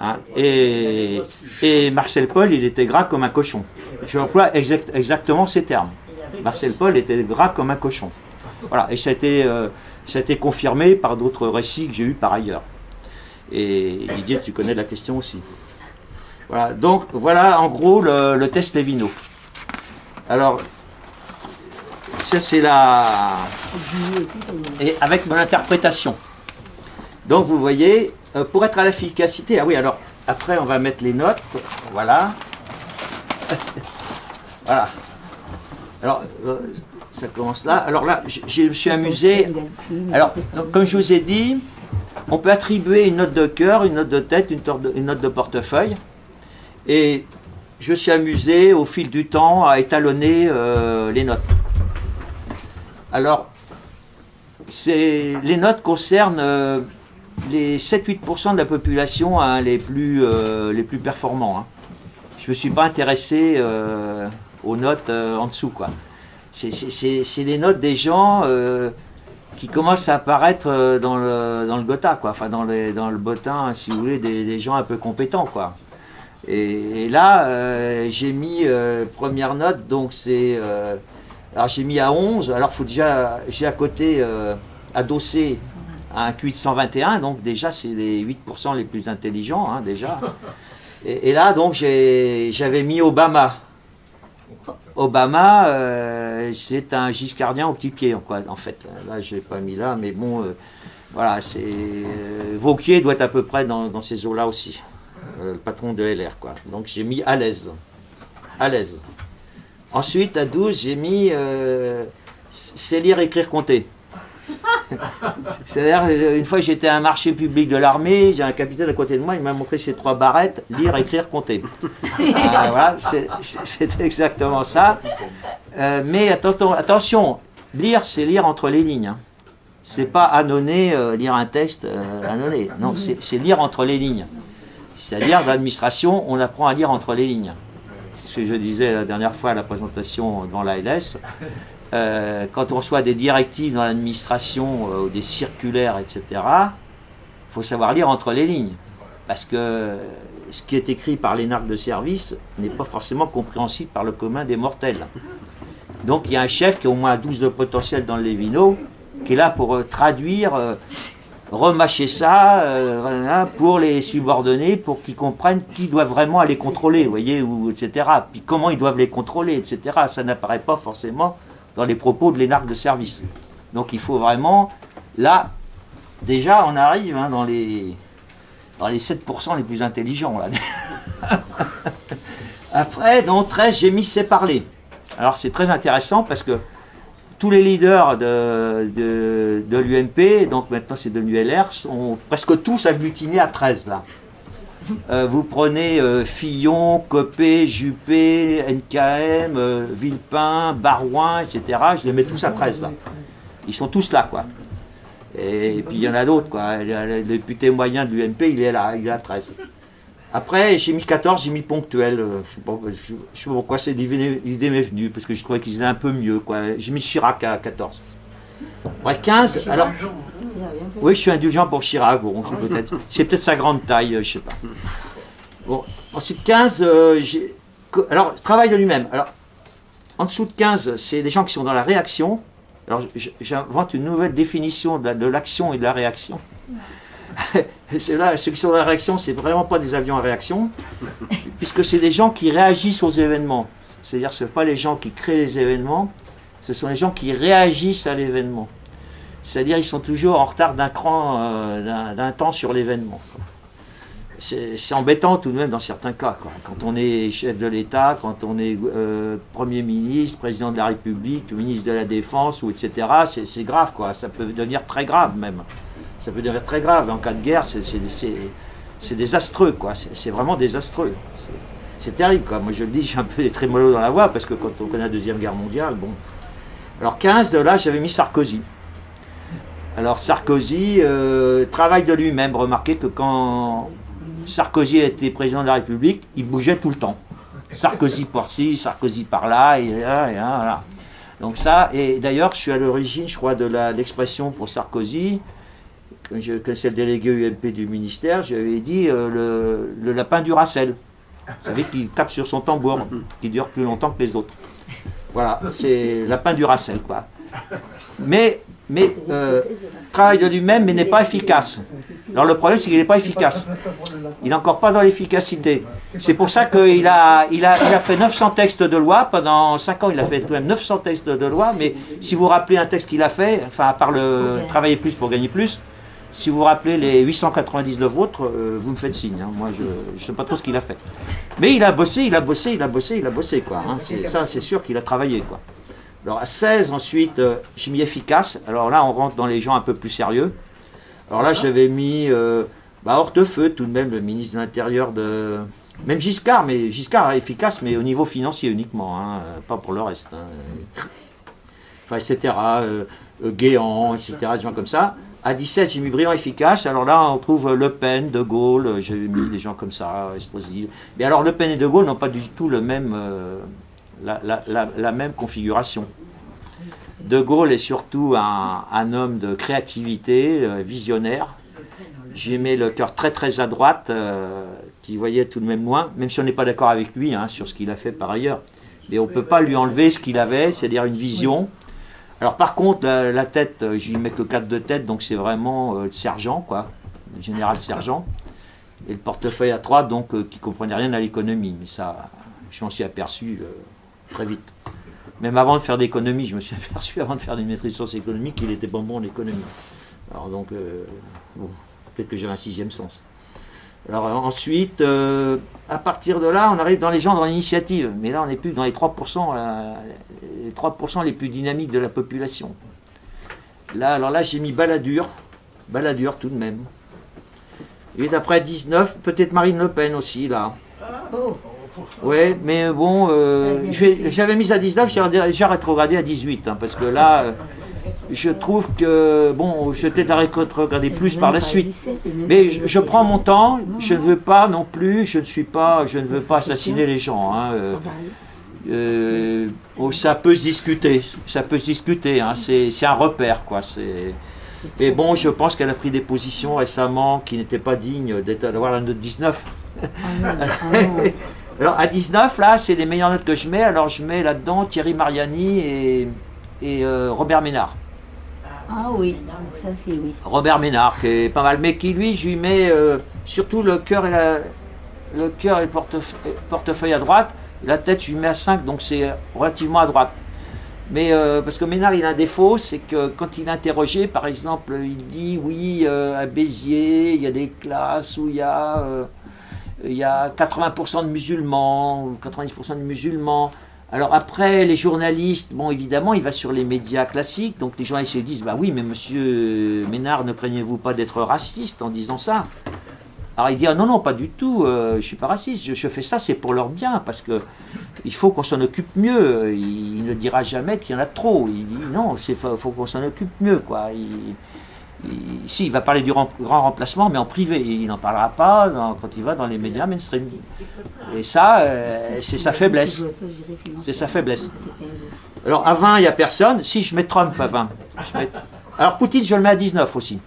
Hein, et Marcel Paul, il était gras comme un cochon. Je emploie exactement ces termes. Marcel Paul était gras comme un cochon. Voilà, et ça a été confirmé par d'autres récits que j'ai eus par ailleurs. Et Didier, tu connais la question aussi. Voilà, donc voilà en gros le test Lévineau. Alors, ça c'est la... Et avec mon interprétation. Donc vous voyez, pour être à l'efficacité, ah oui, alors après on va mettre les notes, voilà. Voilà. Alors, ça commence là. Alors là, je me suis amusé. Alors, donc, comme je vous ai dit, on peut attribuer une note de cœur, une note de tête, une note de portefeuille. Et je me suis amusé au fil du temps à étalonner les notes. Alors, les notes concernent les 7-8% de la population, hein, les plus performants. Hein. Je ne me suis pas intéressé aux notes en dessous, quoi. C'est les notes des gens qui commencent à apparaître dans le Gotha, quoi. Enfin, dans le bottin, si vous voulez, des gens un peu compétents, quoi. Et là, j'ai mis première note, donc c'est... alors j'ai mis à 11, alors faut déjà, j'ai à côté adossé un QI de 121, donc déjà c'est les 8% les plus intelligents, hein, déjà. Et là, donc, j'avais mis Obama. Obama, c'est un giscardien au petit pied, quoi, en fait. Là, je ne l'ai pas mis là, mais bon, voilà, Wauquiez doit être à peu près dans ces eaux-là aussi. Le patron de LR, quoi. Donc, j'ai mis à l'aise. À l'aise. Ensuite, à 12, j'ai mis c'est lire, écrire, compter. C'est-à-dire, une fois j'étais à un marché public de l'armée, j'ai un capitaine à côté de moi, il m'a montré ces 3 barrettes, lire, écrire, compter. Voilà, c'était exactement ça. Mais attention, lire, c'est lire entre les lignes. Hein. C'est pas annonner, lire un texte, annonner. Non, c'est lire entre les lignes. C'est-à-dire, dans l'administration, on apprend à lire entre les lignes. ce que je disais la dernière fois à la présentation devant l'ALS, quand on reçoit des directives dans l'administration, des circulaires, etc., il faut savoir lire entre les lignes. Parce que ce qui est écrit par l'énarque de service n'est pas forcément compréhensible par le commun des mortels. Donc il y a un chef qui a au moins 12 de potentiel dans le Lévino, qui est là pour traduire, remâcher ça pour les subordonnés, pour qu'ils comprennent qui doit vraiment aller contrôler, vous voyez, ou, etc. Puis comment ils doivent les contrôler, etc. Ça n'apparaît pas forcément dans les propos de l'énarque de service. Donc il faut vraiment, là, déjà on arrive dans les 7% les plus intelligents. Là. Après, dans 13, j'ai mis c'est parler. Alors c'est très intéressant parce que tous les leaders de l'UMP, donc maintenant c'est devenu LR, sont presque tous agglutinés à 13 là. Vous prenez Fillon, Copé, Juppé, NKM, Villepin, Barouin, etc. Je les mets tous à 13 là. Ils sont tous là quoi. Et puis il y en a d'autres quoi. Le député moyen de l'UMP il est là, il est à 13. Après, j'ai mis 14, j'ai mis ponctuel. Je sais pas pourquoi l'idée m'est venue, parce que je trouvais qu'ils étaient un peu mieux. J'ai mis Chirac à 14. Après, 15, alors... Oui, je suis indulgent pour Chirac, bon, c'est peut-être sa grande taille, je sais pas. Bon, ensuite, 15, alors, travail de lui-même. Alors, en dessous de 15, c'est des gens qui sont dans la réaction. Alors, j'invente une nouvelle définition de l'action et de la réaction. C'est là, ceux qui sont dans la réaction, c'est vraiment pas des avions à réaction, puisque c'est des gens qui réagissent aux événements. C'est-à-dire que ce ne sont pas les gens qui créent les événements, ce sont les gens qui réagissent à l'événement. C'est-à-dire qu'ils sont toujours en retard d'un cran, d'un temps sur l'événement. C'est embêtant tout de même dans certains cas. Quand on est chef de l'État, quand on est Premier ministre, Président de la République, ministre de la Défense, ou etc., c'est grave, quoi. Ça peut devenir très grave même. Ça peut devenir très grave. En cas de guerre, c'est désastreux, quoi. C'est vraiment désastreux. C'est terrible, quoi. Moi, je le dis, j'ai un peu des trémolos dans la voix, parce que quand on connaît la Deuxième Guerre mondiale, bon. Alors, 15, là, j'avais mis Sarkozy. Alors, Sarkozy, travail de lui-même. Remarquez que quand Sarkozy a été président de la République, il bougeait tout le temps. Sarkozy par-ci, Sarkozy par-là, et là, voilà. Donc ça, et d'ailleurs, je suis à l'origine, je crois, de l'expression pour Sarkozy. Quand je connaissais le délégué UMP du ministère, j'avais dit le lapin du Racel. Vous savez, qui tape sur son tambour, qui dure plus longtemps que les autres. Voilà, c'est lapin du Racel, quoi. Mais travaille de lui-même, mais n'est pas efficace. Alors le problème, c'est qu'il n'est pas efficace. Il n'est encore pas dans l'efficacité. C'est pour ça qu'il a fait 900 textes de loi. Pendant 5 ans, il a fait tout de même 900 textes de loi. Mais si vous vous rappelez un texte qu'il a fait, enfin, à part le travailler plus pour gagner plus, si vous vous rappelez les 899 autres, vous me faites signe. Hein. Moi, je ne sais pas trop ce qu'il a fait. Mais il a bossé, quoi. Hein. Ça, c'est sûr qu'il a travaillé, quoi. Alors à 16, ensuite, j'ai mis efficace. Alors là, on rentre dans les gens un peu plus sérieux. Alors là, j'avais mis Hortefeux, tout de même, le ministre de l'Intérieur de... Même Giscard, mais Giscard efficace, mais au niveau financier uniquement, hein, pas pour le reste. Hein. Enfin, etc. Guéant, etc., des gens comme ça. À 17, j'ai mis Briand efficace. Alors là, on trouve Le Pen, De Gaulle, j'avais mis des gens comme ça, Estrosi. Mais alors, Le Pen et De Gaulle n'ont pas du tout le même... la même configuration. De Gaulle est surtout un homme de créativité, visionnaire. J'y mets le cœur très très à droite, qui voyait tout de même loin, même si on n'est pas d'accord avec lui hein, sur ce qu'il a fait par ailleurs. Mais on ne peut pas lui enlever ce qu'il avait, c'est-à-dire une vision. Alors par contre, la tête, je lui mets que 4 de tête, donc c'est vraiment le sergent, quoi, le général sergent. Et le portefeuille à 3, donc qui ne comprenait rien à l'économie. Mais ça, je m'en suis aperçu très vite. Même avant de faire d'économie, je me suis aperçu, avant de faire une maîtrise de sciences économiques, qu'il était pas bon en économie. Alors donc, bon, peut-être que j'avais un 6e sens. Alors ensuite, à partir de là, on arrive dans les gens dans l'initiative. Mais là, on n'est plus dans les 3%, les 3% les plus dynamiques de la population. Là, alors là, j'ai mis Balladur tout de même. Et après 19, peut-être Marine Le Pen aussi, là. Oh. Ouais, mais bon, j'avais mis à 19, j'ai rétrogradé à 18, hein, parce que là, je trouve que, bon, je vais peut-être regarder plus par la suite. Mais je prends mon temps, je ne veux pas non plus, je ne veux pas assassiner les gens. Hein, ça peut se discuter, hein, c'est un repère, quoi. Mais bon, je pense qu'elle a pris des positions récemment qui n'étaient pas dignes d'avoir la note 19. Alors à 19, là, c'est les meilleures notes que je mets. Alors je mets là-dedans Thierry Mariani et Robert Ménard. Ah oui, ça c'est oui. Robert Ménard, qui est pas mal, mais qui lui, je lui mets surtout le cœur et le portefeuille à droite. Et la tête, je lui mets à 5, donc c'est relativement à droite. Mais parce que Ménard, il a un défaut, c'est que quand il est interrogé, par exemple, il dit oui, à Béziers, il y a des classes où il y a 80% de musulmans, ou 90% de musulmans. Alors après, les journalistes, bon évidemment, il va sur les médias classiques, donc les journalistes se disent, bah oui, mais monsieur Ménard, ne craignez-vous pas d'être raciste en disant ça? Alors il dit, ah non, non, pas du tout, je ne suis pas raciste, je fais ça, c'est pour leur bien, parce que il faut qu'on s'en occupe mieux. Il ne dira jamais qu'il y en a trop, il dit, non, il faut qu'on s'en occupe mieux, quoi. Si, il va parler du grand remplacement, mais en privé, il n'en parlera pas quand il va dans les médias mainstream. Et ça, c'est sa faiblesse. C'est sa faiblesse. Alors à 20, il n'y a personne. Si, je mets Trump à 20. Alors Poutine, je le mets à 19 aussi.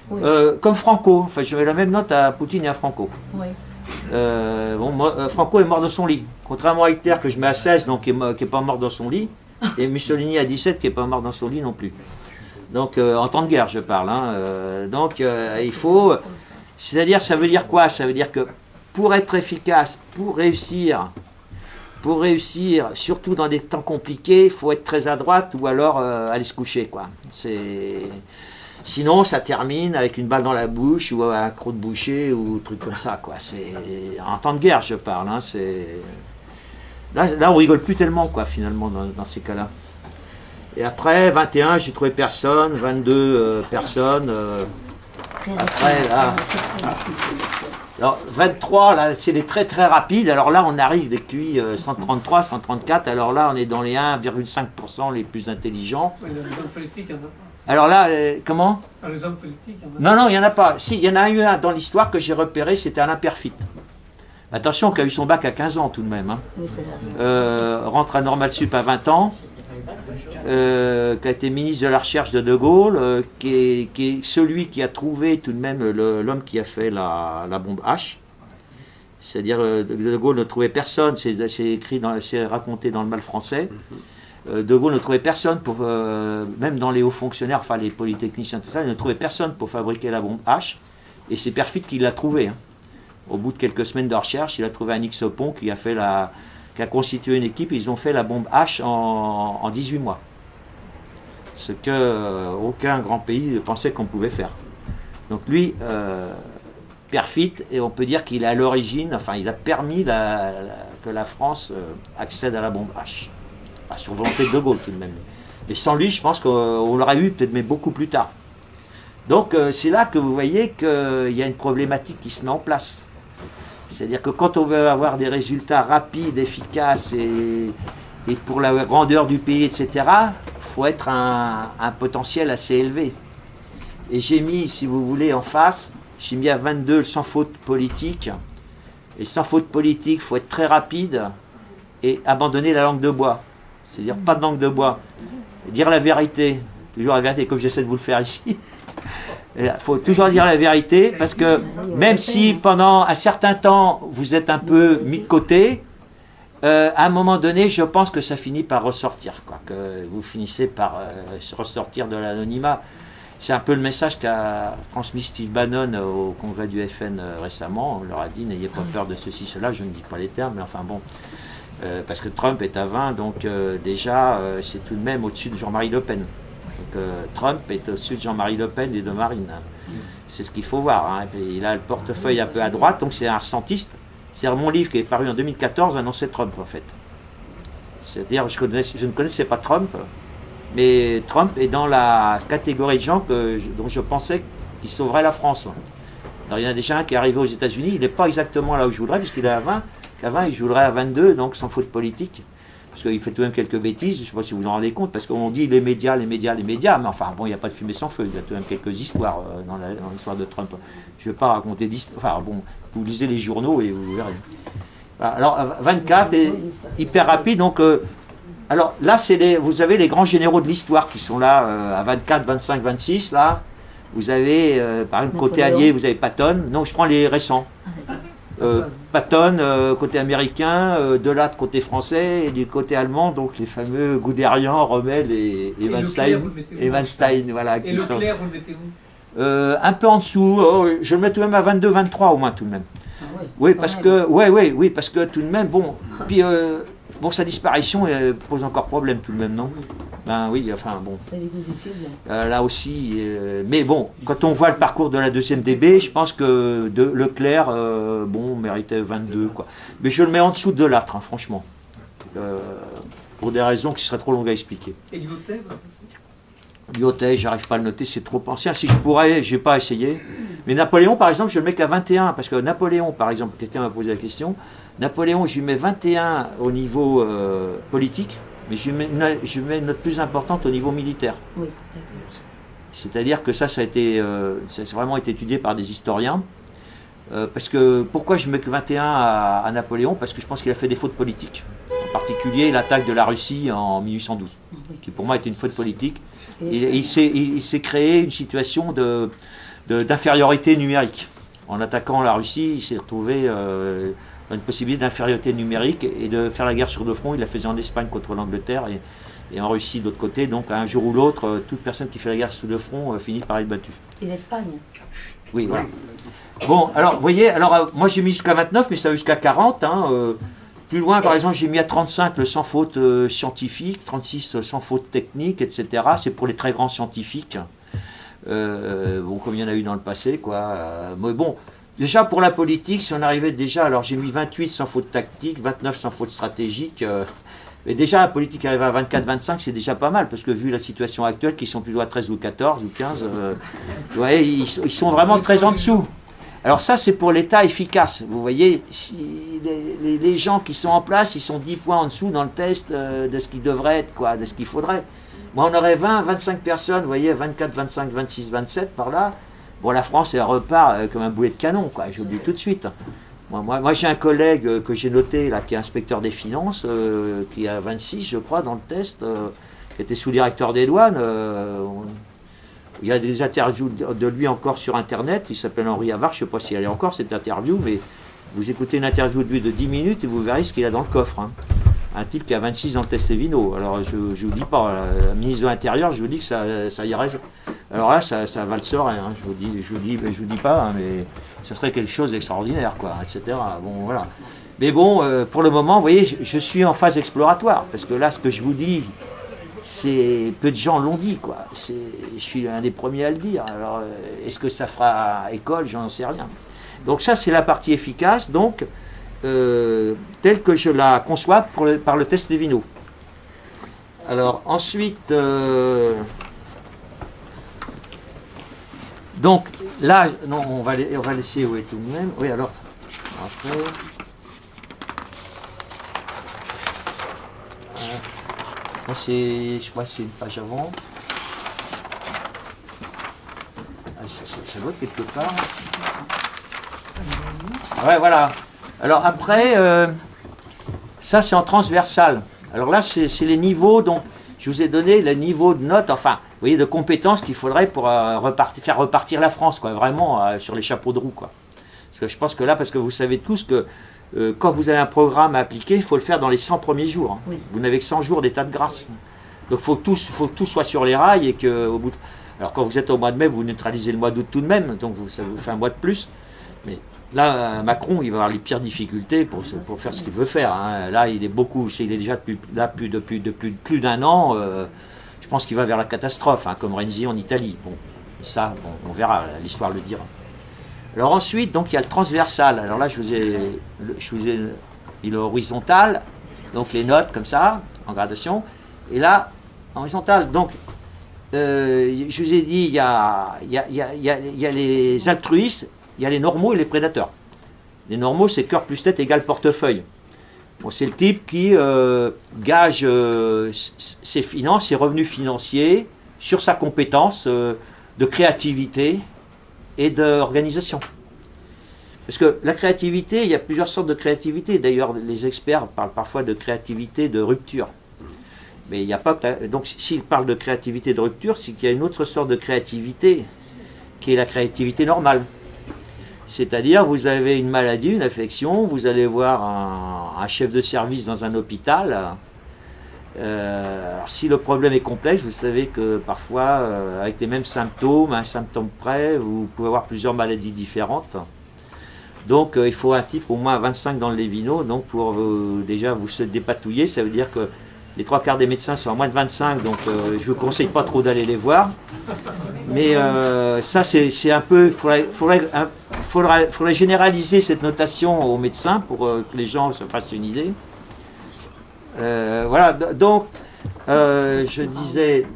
Oui. Comme Franco, enfin, je mets la même note à Poutine et à Franco. Oui. Franco est mort dans son lit. Contrairement à Hitler, que je mets à 16, donc qui n'est pas mort dans son lit, et Mussolini à 17, qui n'est pas mort dans son lit non plus. Donc en temps de guerre, je parle. Hein, il faut... C'est-à-dire, ça veut dire quoi? Ça veut dire que pour être efficace, pour réussir, surtout dans des temps compliqués, il faut être très à droite ou alors aller se coucher, quoi. Sinon, ça termine avec une balle dans la bouche ou un croc de boucher ou un truc comme ça, quoi. En temps de guerre, je parle. Hein, là, on rigole plus tellement, quoi, finalement, dans ces cas-là. Et après, 21, j'ai trouvé personne. 22, personne. Après, là... Alors, 23, là, c'est des très très rapides. Alors là, on arrive des QI 133, 134. Alors là, on est dans les 1,5% les plus intelligents. Les hommes politiques, il n'y en a pas. Alors là, comment? Les hommes politiques, il n'y en a pas. Non, il n'y en a pas. Si, il y en a eu un dans l'histoire que j'ai repéré, c'était Alain Perfit. Attention, qui a eu son bac à 15 ans tout de même. Hein. Oui, rentre à Normal Sup à 20 ans. Qui a été ministre de la Recherche de Gaulle, qui est celui qui a trouvé tout de même l'homme qui a fait la bombe H. C'est-à-dire, De Gaulle ne trouvait personne, c'est raconté dans le Mal français. De Gaulle ne trouvait personne, même dans les hauts fonctionnaires, enfin les polytechniciens, tout ça, il ne trouvait personne pour fabriquer la bombe H. Et c'est Perfit qui l'a trouvé. Hein. Au bout de quelques semaines de recherche, il a trouvé un X-Pont qui a constitué une équipe, ils ont fait la bombe H en 18 mois. Ce qu'aucun grand pays pensait qu'on pouvait faire. Donc lui, Perfit, et on peut dire qu'il est à l'origine, enfin il a permis que la France accède à la bombe H. Enfin, sur volonté de Gaulle tout de même. Mais sans lui, je pense qu'on l'aurait eu peut-être mais beaucoup plus tard. Donc c'est là que vous voyez qu'il y a une problématique qui se met en place. C'est-à-dire que quand on veut avoir des résultats rapides, efficaces et pour la grandeur du pays, etc., il faut être un potentiel assez élevé. Et j'ai mis, si vous voulez, en face, j'ai mis à 22 le sans faute politique. Et sans faute politique, il faut être très rapide et abandonner la langue de bois. C'est-à-dire pas de langue de bois. Dire la vérité, toujours la vérité comme j'essaie de vous le faire ici. Il faut toujours dire la vérité, parce que même si pendant un certain temps vous êtes un peu mis de côté, à un moment donné, je pense que ça finit par ressortir, quoi, que vous finissez par ressortir de l'anonymat. C'est un peu le message qu'a transmis Steve Bannon au congrès du FN récemment. On leur a dit, n'ayez pas peur de ceci, cela, je ne dis pas les termes, mais enfin bon, parce que Trump est à 20, donc déjà, c'est tout de même au-dessus de Jean-Marie Le Pen. Donc, Trump est au-dessus de Jean-Marie Le Pen et de Marine. C'est ce qu'il faut voir. Hein. Il a le portefeuille un peu à droite, donc c'est un ressentiste. C'est mon livre qui est paru en 2014 annonçait Trump, en fait. C'est-à-dire, je ne connaissais pas Trump, mais Trump est dans la catégorie de gens dont je pensais qu'il sauverait la France. Alors, il y en a déjà un qui est arrivé aux États-Unis, il n'est pas exactement là où je voudrais, puisqu'il est à 20. À 20, il jouerait à 22, donc sans faute politique. parce qu'il fait tout de même quelques bêtises, je ne sais pas si vous vous en rendez compte, parce qu'on dit les médias, mais enfin bon, il n'y a pas de fumée sans feu, il y a tout de même quelques histoires dans l'histoire de Trump. Je ne vais pas raconter d'histoires, enfin bon, vous lisez les journaux et vous verrez. Alors 24 est hyper rapide, donc alors là vous avez les grands généraux de l'histoire qui sont là à 24, 25, 26 là. Vous avez par exemple côté allié, vous avez Patton. Non, je prends les récents. Patton côté américain, Delatte côté français et du côté allemand, donc les fameux Guderian, Rommel et Weinstein, voilà. Et Leclerc, vous le mettez où? Un peu en dessous, je le mets tout de même à 22, 23 au moins tout de même. Oui, parce que, oui, parce que tout de même, bon, puis bon, sa disparition pose encore problème tout de même, non? Ben oui, enfin bon. Là aussi, mais bon, quand on voit le parcours de la deuxième DB, je pense que Leclerc, bon, méritait 22, quoi. Mais je le mets en dessous de Delattre, hein, franchement. Pour des raisons qui seraient trop longues à expliquer. Et Lyotet, Lyotet, j'arrive pas à le noter, c'est trop ancien. Si je pourrais, je n'ai pas essayé. Mais Napoléon, par exemple, je le mets qu'à 21, parce que Napoléon, par exemple, quelqu'un m'a posé la question, Napoléon, je lui mets 21 au niveau politique, mais je lui mets une note plus importante au niveau militaire. Oui. C'est-à-dire que ça a été, ça a vraiment été étudié par des historiens. Parce que, pourquoi je mets que 21 à Napoléon? Parce que je pense qu'il a fait des fautes politiques. En particulier l'attaque de la Russie en 1812, qui pour moi était une faute politique. Il s'est créé une situation d'infériorité numérique. En attaquant la Russie, il s'est retrouvé dans une possibilité d'infériorité numérique et de faire la guerre sur deux fronts. Il la faisait en Espagne contre l'Angleterre et en Russie de l'autre côté. Donc un jour ou l'autre, toute personne qui fait la guerre sur deux fronts finit par être battue. Et l'Espagne? Oui, voilà. Bon, alors, vous voyez, alors moi j'ai mis jusqu'à 29, mais ça va jusqu'à 40. Plus loin, par exemple, j'ai mis à 35 le sans faute scientifique, 36 sans faute technique, etc. C'est pour les très grands scientifiques. Bon, comme il y en a eu dans le passé, quoi. Mais bon, déjà pour la politique, si on arrivait déjà, alors j'ai mis 28 sans faute tactique, 29 sans faute stratégique. Mais déjà, la politique arrive à 24-25, c'est déjà pas mal, parce que vu la situation actuelle, qui sont plutôt à 13 ou 14 ou 15, vous voyez, ils sont vraiment très en dessous. Alors ça, c'est pour l'État efficace. Vous voyez, si les gens qui sont en place, ils sont 10 points en dessous dans le test de ce qui devrait être, quoi, de ce qu'il faudrait. Moi, on aurait 20, 25 personnes, vous voyez, 24, 25, 26, 27 par là. Bon, la France, elle repart comme un boulet de canon, quoi, je vous le dis tout de suite. Moi j'ai un collègue que j'ai noté, là, qui est inspecteur des finances, qui a 26, je crois, dans le test, qui était sous-directeur des douanes. Il y a des interviews de lui encore sur Internet, il s'appelle Henri Havard, je ne sais pas si elle est encore cette interview, mais vous écoutez une interview de lui de 10 minutes et vous verrez ce qu'il a dans le coffre. Hein. Un type qui a 26 ans de test Sévino. Alors je ne vous dis pas, la ministre de l'Intérieur, je vous dis que ça irait. Alors là, ça va le sort, hein. Je vous dis pas, hein, mais ça serait quelque chose d'extraordinaire, quoi, etc. Bon, voilà. Mais bon, pour le moment, vous voyez, je suis en phase exploratoire, parce que là, ce que je vous dis, c'est peu de gens l'ont dit, quoi. Je suis un des premiers à le dire. Alors, est-ce que ça fera école? J'en sais rien. Donc ça, c'est la partie efficace, donc telle que je la conçois par le test Sévino. Alors ensuite, donc là, non, on va laisser oui, tout de même. Oui, alors après. Je crois que c'est une page avant. Ça doit être quelque part. Ouais, voilà. Alors après, ça c'est en transversal. Alors là, c'est les niveaux, donc je vous ai donné le niveau de notes, enfin, vous voyez, de compétences qu'il faudrait pour faire repartir la France, quoi, vraiment sur les chapeaux de roue, quoi. Parce que je pense que là, parce que vous savez tous que quand vous avez un programme à appliquer, il faut le faire dans les 100 premiers jours. Hein. Oui. Vous n'avez que 100 jours d'état de grâce. Donc il faut que tout soit sur les rails et que au bout de... Alors quand vous êtes au mois de mai, vous neutralisez le mois d'août tout de même, donc ça vous fait un mois de plus. Mais là, Macron, il va avoir les pires difficultés pour faire ce qu'il veut faire. Hein. Là, il est déjà depuis plus d'un an. Je pense qu'il va vers la catastrophe, hein, comme Renzi en Italie. Bon, ça, bon, on verra, l'histoire le dira. Alors ensuite, donc il y a le transversal. Alors là, je vous ai mis le horizontal, donc les notes comme ça, en gradation. Et là, en horizontal, donc, je vous ai dit, il y a les altruistes, il y a les normaux et les prédateurs. Les normaux, c'est cœur plus tête égale portefeuille. Bon, c'est le type qui gage ses finances, ses revenus financiers sur sa compétence de créativité et d'organisation. Parce que la créativité, il y a plusieurs sortes de créativité. D'ailleurs, les experts parlent parfois de créativité de rupture. Mais il n'y a pas que donc s'ils parlent de créativité de rupture, c'est qu'il y a une autre sorte de créativité qui est la créativité normale. C'est-à-dire, vous avez une maladie, une affection, vous allez voir un chef de service dans un hôpital. Alors, si le problème est complexe, vous savez que parfois, avec les mêmes symptômes, un symptôme près, vous pouvez avoir plusieurs maladies différentes. Donc, il faut un type au moins à 25 dans le Lévino. Donc, pour déjà vous se dépatouiller, ça veut dire que les 3/4 des médecins sont à moins de 25, donc je ne vous conseille pas trop d'aller les voir. Mais ça, c'est un peu... Il faudrait généraliser cette notation aux médecins pour que les gens se fassent une idée. Voilà, donc, je disais...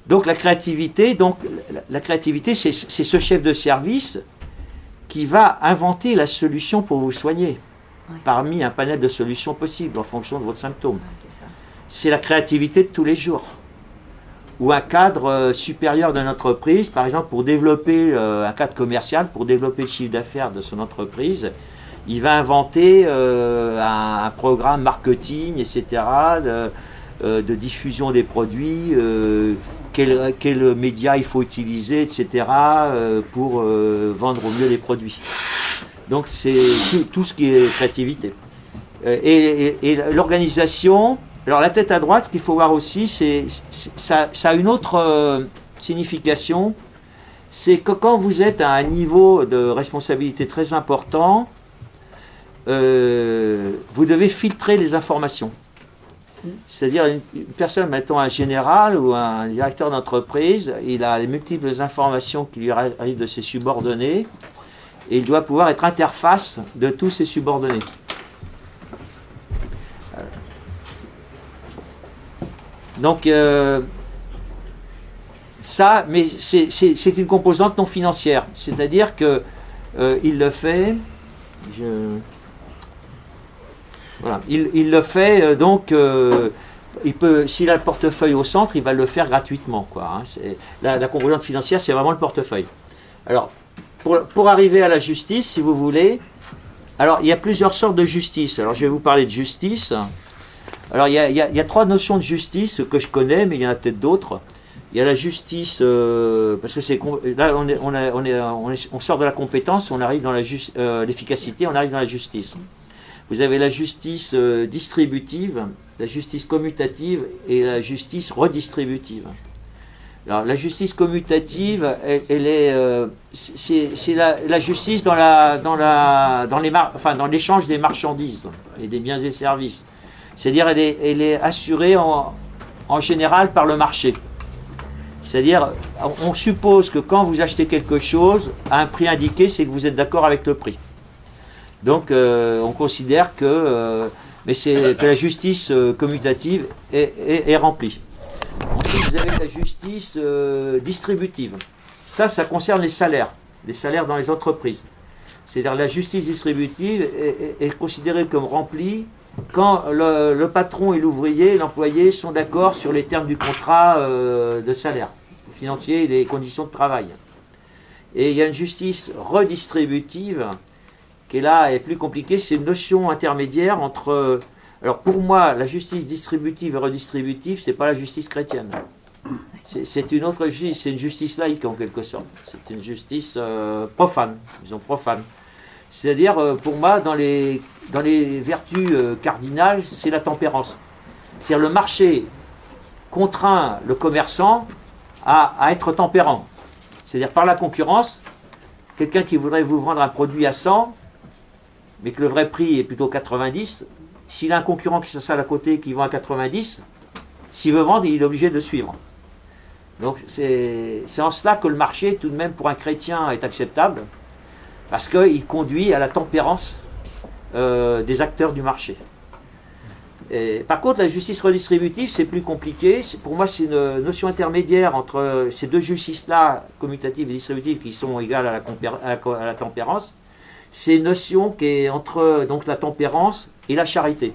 Donc, la créativité, c'est ce chef de service qui va inventer la solution pour vous soigner. Parmi un panel de solutions possibles en fonction de votre symptôme. C'est la créativité de tous les jours. Ou un cadre supérieur d'une entreprise, par exemple pour développer un cadre commercial, pour développer le chiffre d'affaires de son entreprise, il va inventer un programme marketing, etc., de diffusion des produits, quel média il faut utiliser, etc., pour vendre au mieux les produits. Donc c'est tout ce qui est créativité. Et l'organisation, alors la tête à droite, ce qu'il faut voir aussi, ça a une autre signification, c'est que quand vous êtes à un niveau de responsabilité très important, vous devez filtrer les informations. C'est-à-dire une personne, mettons un général ou un directeur d'entreprise, il a les multiples informations qui lui arrivent de ses subordonnés, et il doit pouvoir être interface de tous ses subordonnés. Donc, ça, mais c'est une composante non financière. C'est-à-dire que il le fait... Voilà, il le fait, donc... il peut, s'il a le portefeuille au centre, il va le faire gratuitement, quoi, hein. La composante financière, c'est vraiment le portefeuille. Alors, pour arriver à la justice, si vous voulez, alors il y a plusieurs sortes de justice. Alors je vais vous parler de justice. Alors il y a trois notions de justice que je connais, mais il y en a peut-être d'autres. Il y a la justice, parce que c'est là on sort de la compétence, on arrive dans l'efficacité, on arrive dans la justice. Vous avez la justice distributive, la justice commutative et la justice redistributive. Alors, la justice commutative, c'est la justice dans l'échange des marchandises et des biens et services. C'est-à-dire elle est assurée en général par le marché. C'est-à-dire, on suppose que quand vous achetez quelque chose à un prix indiqué, c'est que vous êtes d'accord avec le prix. Donc, on considère que la justice commutative est remplie. Ensuite, vous avez la justice distributive. Ça concerne les salaires dans les entreprises. C'est-à-dire la justice distributive est considérée comme remplie quand le patron et l'ouvrier, l'employé, sont d'accord sur les termes du contrat de salaire financier et les conditions de travail. Et il y a une justice redistributive qui est plus compliquée. C'est une notion intermédiaire entre... Alors pour moi, la justice distributive et redistributive, c'est pas la justice chrétienne. C'est une autre justice, c'est une justice laïque en quelque sorte. C'est une justice profane, disons profane. C'est-à-dire, pour moi, dans les vertus cardinales, c'est la tempérance. C'est-à-dire le marché contraint le commerçant à être tempérant. C'est-à-dire par la concurrence, quelqu'un qui voudrait vous vendre un produit à 100, mais que le vrai prix est plutôt 90, s'il a un concurrent qui s'installe à côté qui vend à 90, s'il veut vendre, il est obligé de suivre. Donc c'est en cela que le marché, tout de même pour un chrétien, est acceptable, parce qu'il conduit à la tempérance des acteurs du marché. Et, par contre, la justice redistributive, c'est plus compliqué. Pour moi, c'est une notion intermédiaire entre ces deux justices-là, commutative et distributive, qui sont égales à la tempérance. c'est une notion qui est entre donc, la tempérance et la charité.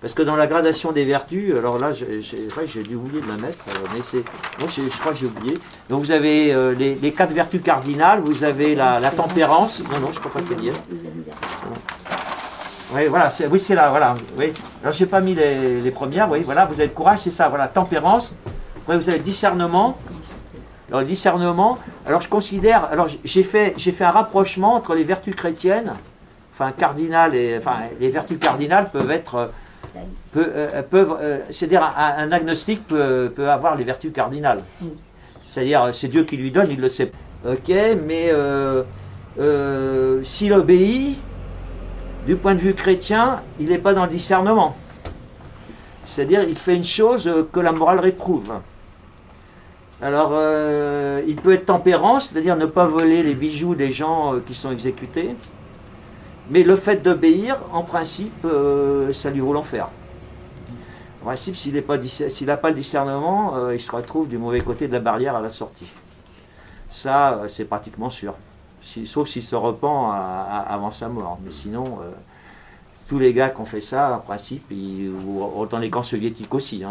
Parce que dans la gradation des vertus, alors là, j'ai dû oublier de la mettre, mais c'est. Bon, je crois que j'ai oublié. Donc vous avez les 4 vertus cardinales, vous avez la tempérance. Non, je ne crois pas qu'elle y est. Oui, voilà, oui, c'est là, voilà. Oui. Alors, je n'ai pas mis les premières, oui, voilà, vous avez le courage, c'est ça, voilà, tempérance. Après, vous avez le discernement. Alors, le discernement, alors je considère, alors j'ai fait un rapprochement entre les vertus chrétiennes, enfin, cardinales, les vertus cardinales peuvent être. C'est-à-dire un agnostique peut avoir les vertus cardinales. C'est-à-dire, c'est Dieu qui lui donne, il le sait. Ok, mais s'il obéit, du point de vue chrétien, il n'est pas dans le discernement. C'est-à-dire, il fait une chose que la morale réprouve. Alors, il peut être tempérant, c'est-à-dire ne pas voler les bijoux des gens qui sont exécutés. Mais le fait d'obéir, en principe, ça lui vaut l'enfer. En principe, s'il n'a pas le discernement, il se retrouve du mauvais côté de la barrière à la sortie. Ça, c'est pratiquement sûr. Sauf s'il se repent avant sa mort. Mais sinon, tous les gars qui ont fait ça, en principe, ou dans les camps soviétiques aussi,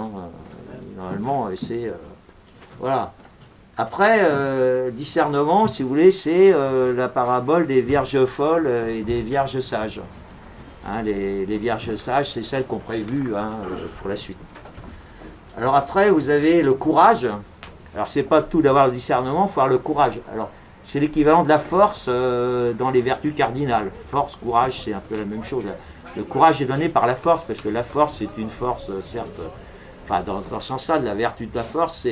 normalement, c'est... voilà. Après, discernement, si vous voulez, c'est la parabole des vierges folles et des vierges sages. Les vierges sages, c'est celles qu'on prévu pour la suite. Alors après, vous avez le courage. Alors, c'est pas tout d'avoir le discernement, il faut avoir le courage. Alors, c'est l'équivalent de la force dans les vertus cardinales. Force, courage, c'est un peu la même chose. Le courage est donné par la force, parce que la force, c'est une force, certes, enfin, dans ce sens-là, de la vertu de la force,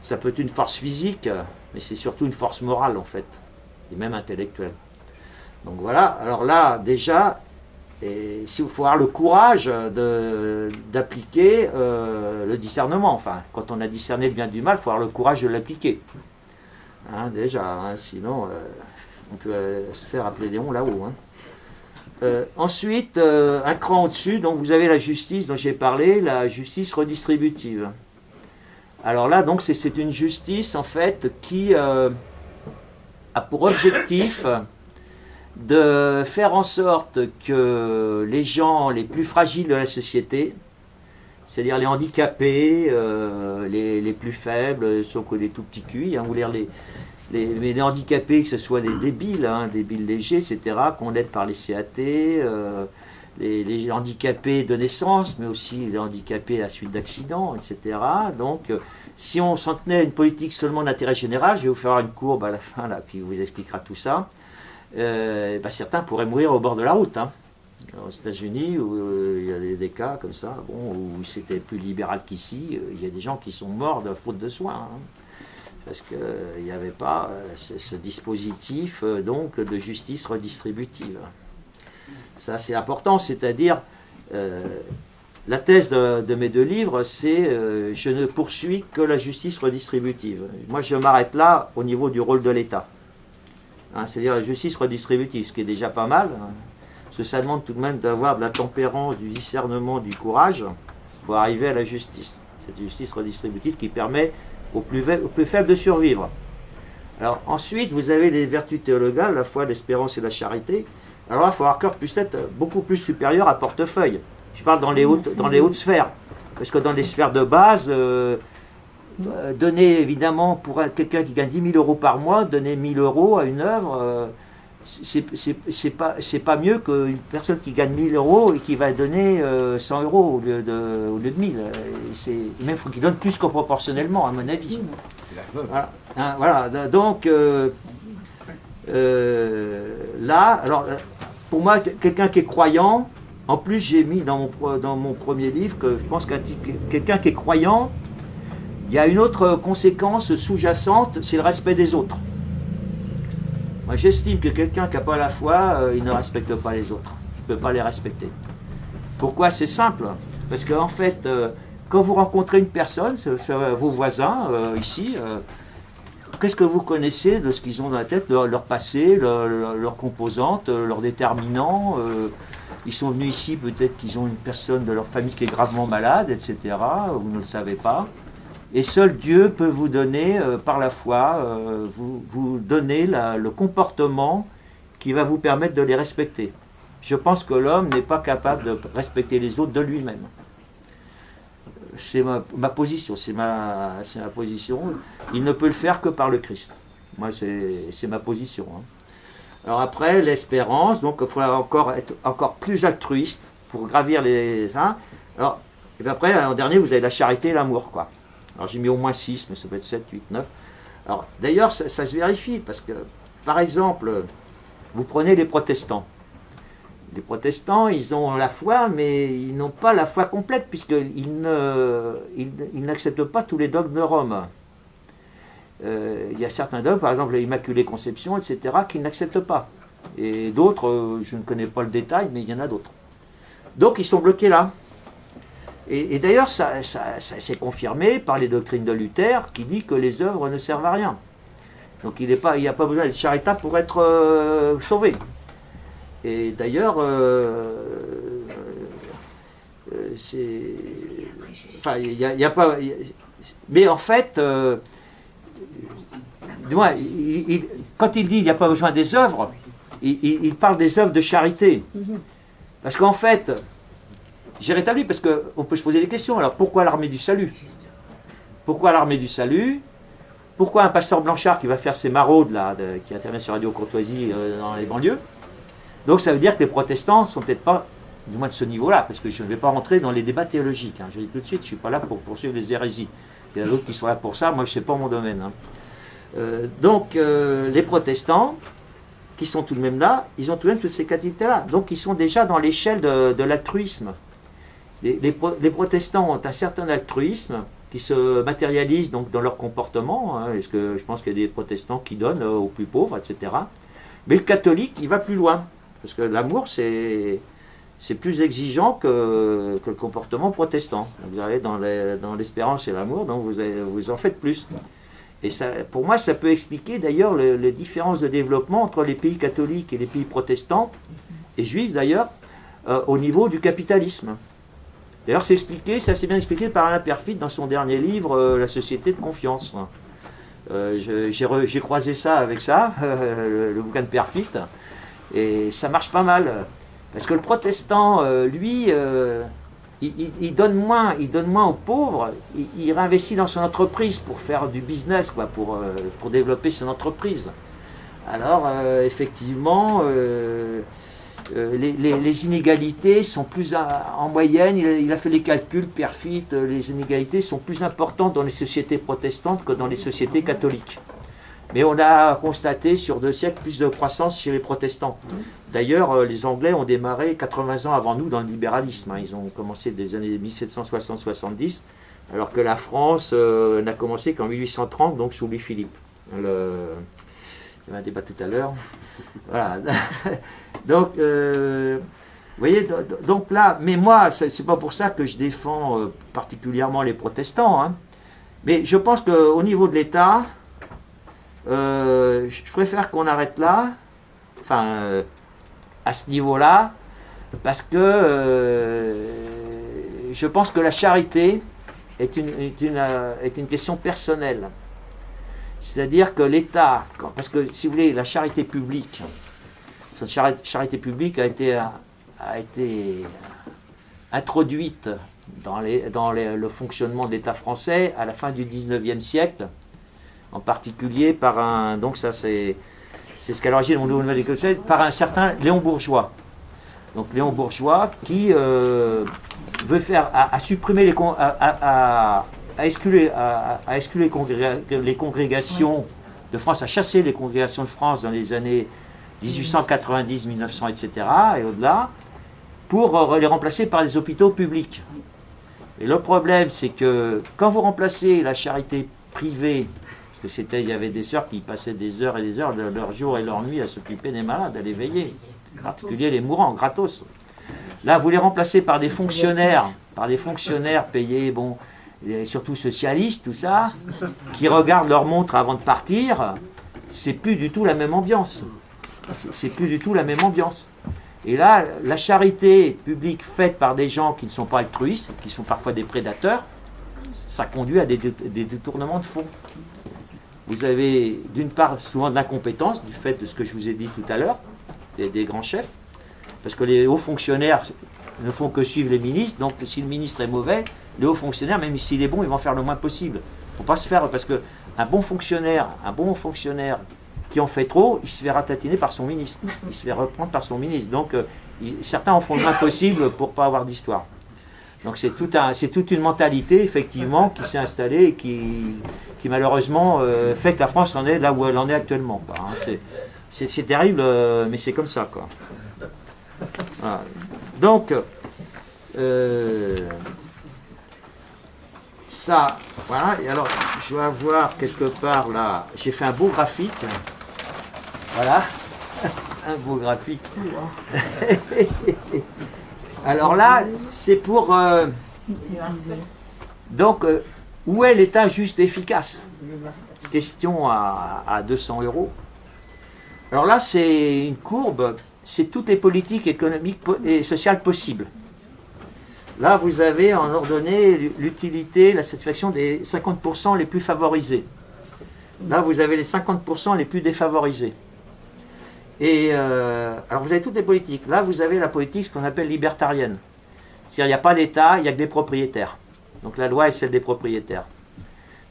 ça peut être une force physique, mais c'est surtout une force morale, en fait, et même intellectuelle. Donc voilà, alors là, déjà, il faut avoir le courage d'appliquer le discernement. Enfin, quand on a discerné le bien du mal, il faut avoir le courage de l'appliquer. Déjà, sinon, on peut se faire appeler Léon là-haut. Ensuite, un cran au-dessus, donc vous avez la justice dont j'ai parlé, la justice redistributive. Alors là, donc, c'est une justice, en fait, qui a pour objectif de faire en sorte que les gens les plus fragiles de la société, c'est-à-dire les handicapés, les plus faibles, sauf que les tout petits cuits, ou les handicapés, que ce soit les débiles, débiles légers, etc., qu'on aide par les CAT, les handicapés de naissance, mais aussi les handicapés à la suite d'accidents, etc. Donc, si on s'en tenait à une politique seulement d'intérêt général, je vais vous faire une courbe à la fin, là, qui vous expliquera tout ça, certains pourraient mourir au bord de la route. Aux États-Unis, où il y a des cas comme ça, où c'était plus libéral qu'ici, il y a des gens qui sont morts de faute de soins, parce qu'il n'y avait pas ce dispositif donc de justice redistributive. Ça, c'est important, c'est-à-dire, la thèse de mes 2 livres, c'est je ne poursuis que la justice redistributive. Moi, je m'arrête là au niveau du rôle de l'État. C'est-à-dire la justice redistributive, ce qui est déjà pas mal, parce que ça demande tout de même d'avoir de la tempérance, du discernement, du courage pour arriver à la justice. Cette justice redistributive qui permet aux plus faibles de survivre. Alors ensuite, vous avez les vertus théologales, la foi, l'espérance et la charité. Alors là, il faut avoir cœur peut-être beaucoup plus supérieur à portefeuille. Je parle dans les hautes sphères. Parce que dans les sphères de base, donner évidemment pour quelqu'un qui gagne 10 000 € par mois, donner 1 000 € à une œuvre, c'est pas mieux qu'une personne qui gagne 1 000 € et qui va donner 100 € au lieu de 1 000. Même faut qu'il donne plus que proportionnellement, à mon avis. C'est la veuve. Voilà. Donc là, alors pour moi, quelqu'un qui est croyant, en plus j'ai mis dans mon premier livre que je pense qu'un quelqu'un qui est croyant, il y a une autre conséquence sous-jacente, c'est le respect des autres. Moi, j'estime que quelqu'un qui n'a pas la foi, il ne respecte pas les autres. Il ne peut pas les respecter. Pourquoi? C'est simple. Parce qu'en fait, quand vous rencontrez une personne, vos voisins, ici, qu'est-ce que vous connaissez de ce qu'ils ont dans la tête, leur passé, leurs composantes, leurs déterminants ils sont venus ici, peut-être qu'ils ont une personne de leur famille qui est gravement malade, etc. Vous ne le savez pas. Et seul Dieu peut vous donner, par la foi, vous donner le comportement qui va vous permettre de les respecter. Je pense que l'homme n'est pas capable de respecter les autres de lui-même. C'est ma position, c'est ma position. Il ne peut le faire que par le Christ. Moi, c'est ma position. Hein. Alors après, l'espérance, donc il faut encore être encore plus altruiste pour gravir les... Hein. Alors, et puis après, en dernier, vous avez la charité et l'amour, quoi. Alors j'ai mis au moins 6, mais ça peut être 7, 8, 9. Alors d'ailleurs, ça se vérifie, parce que, par exemple, vous prenez les protestants. Les protestants, ils ont la foi, mais ils n'ont pas la foi complète, puisqu'ils n'acceptent pas tous les dogmes de Rome. Il y a certains dogmes, par exemple l'Immaculée Conception, etc., qu'ils n'acceptent pas. Et d'autres, je ne connais pas le détail, mais il y en a d'autres. Donc ils sont bloqués là. Et d'ailleurs, ça s'est confirmé par les doctrines de Luther, qui dit que les œuvres ne servent à rien. Donc il n'y a pas besoin d'être charitable pour être sauvé. Et d'ailleurs, enfin, il n'y a pas... Mais en fait, quand il dit qu'il n'y a pas besoin des œuvres, il parle des œuvres de charité. Parce qu'en fait, j'ai rétabli, parce qu'on peut se poser des questions. Alors pourquoi l'armée du salut? Pourquoi l'armée du salut? Pourquoi un pasteur Blanchard qui va faire ses maraudes, là, qui intervient sur Radio Courtoisie dans les banlieues? Donc ça veut dire que les protestants ne sont peut-être pas, du moins de ce niveau-là, parce que je ne vais pas rentrer dans les débats théologiques. Hein. Je dis tout de suite, je ne suis pas là pour poursuivre les hérésies. Il y a d'autres qui sont là pour ça, moi je ne sais pas mon domaine. Hein. Donc les protestants, qui sont tout de même là, ils ont tout de même toutes ces qualités-là. Donc ils sont déjà dans l'échelle de l'altruisme. Les protestants ont un certain altruisme qui se matérialise donc dans leur comportement, hein, parce que je pense qu'il y a des protestants qui donnent aux plus pauvres, etc. Mais le catholique, il va plus loin. Parce que l'amour, c'est plus exigeant que le comportement protestant. Vous allez dans l'espérance et l'amour, donc vous en faites plus. Et ça, pour moi, ça peut expliquer d'ailleurs les différences de développement entre les pays catholiques et les pays protestants, et juifs d'ailleurs, au niveau du capitalisme. D'ailleurs, c'est assez bien expliqué par Alain Perfit dans son dernier livre, La société de confiance. J'ai croisé ça avec ça, le bouquin de Perfit. Et ça marche pas mal, parce que le protestant, lui, il donne moins aux pauvres, il réinvestit dans son entreprise pour faire du business, quoi, pour développer son entreprise. Alors, effectivement, les inégalités sont plus, en moyenne, il a fait les calculs, Perfit, les inégalités sont plus importantes dans les sociétés protestantes que dans les sociétés catholiques. Mais on a constaté sur 2 siècles plus de croissance chez les protestants. D'ailleurs, les Anglais ont démarré 80 ans avant nous dans le libéralisme. Hein. Ils ont commencé des années 1760-70, alors que la France n'a commencé qu'en 1830, donc sous Louis-Philippe. Il y avait un débat tout à l'heure. Voilà. Donc, vous voyez, donc là, mais moi, c'est pas pour ça que je défends particulièrement les protestants. Hein. Mais je pense qu'au niveau de l'État, je préfère qu'on arrête là, enfin, à ce niveau-là, parce que je pense que la charité est une question personnelle. C'est-à-dire que l'État, parce que si vous voulez, la charité publique, cette charité publique a été introduite dans le fonctionnement de l'État français à la fin du 19e siècle, en particulier par un, donc ça c'est ce qu'à l'origine on nous dit, par un certain Léon Bourgeois. Donc Léon Bourgeois qui veut faire à supprimer à exclure les congrégations de France, à chasser les congrégations de France dans les années 1890, 1900, etc. et au-delà, pour les remplacer par des hôpitaux publics. Et le problème, c'est que quand vous remplacez la charité privée, parce que il y avait des sœurs qui passaient des heures et des heures de leur jour et leur nuit à s'occuper des malades, à les veiller, en particulier les mourants, gratos. Là, vous les remplacez par des fonctionnaires payés, bon, et surtout socialistes, tout ça, qui regardent leur montre avant de partir. C'est plus du tout la même ambiance. C'est plus du tout la même ambiance. Et là, la charité publique faite par des gens qui ne sont pas altruistes, qui sont parfois des prédateurs, ça conduit à des détournements de fonds. Vous avez d'une part souvent de l'incompétence, du fait de ce que je vous ai dit tout à l'heure, des grands chefs, parce que les hauts fonctionnaires ne font que suivre les ministres, donc si le ministre est mauvais, les hauts fonctionnaires, même s'il est bon, ils vont faire le moins possible. Il ne faut pas se faire, parce qu'un bon fonctionnaire qui en fait trop, il se fait ratatiner par son ministre, il se fait reprendre par son ministre. Donc certains en font le moins possible pour ne pas avoir d'histoire. Donc c'est toute une mentalité, effectivement, qui s'est installée et qui malheureusement fait que la France en est là où elle en est actuellement. Hein. C'est terrible, mais c'est comme ça, quoi. Voilà. Donc, ça, voilà. Et alors, je vais avoir quelque part là, j'ai fait un beau graphique. Voilà, un beau graphique. Alors là, c'est pour... donc, où est l'État juste et efficace? Question à 200 €. Alors là, c'est une courbe, c'est toutes les politiques économiques et sociales possibles. Là, vous avez en ordonnée l'utilité, la satisfaction des 50% les plus favorisés. Là, vous avez les 50% les plus défavorisés. Et alors, vous avez toutes les politiques. Là, vous avez la politique, ce qu'on appelle libertarienne. C'est-à-dire, il n'y a pas d'État, il n'y a que des propriétaires. Donc, la loi est celle des propriétaires.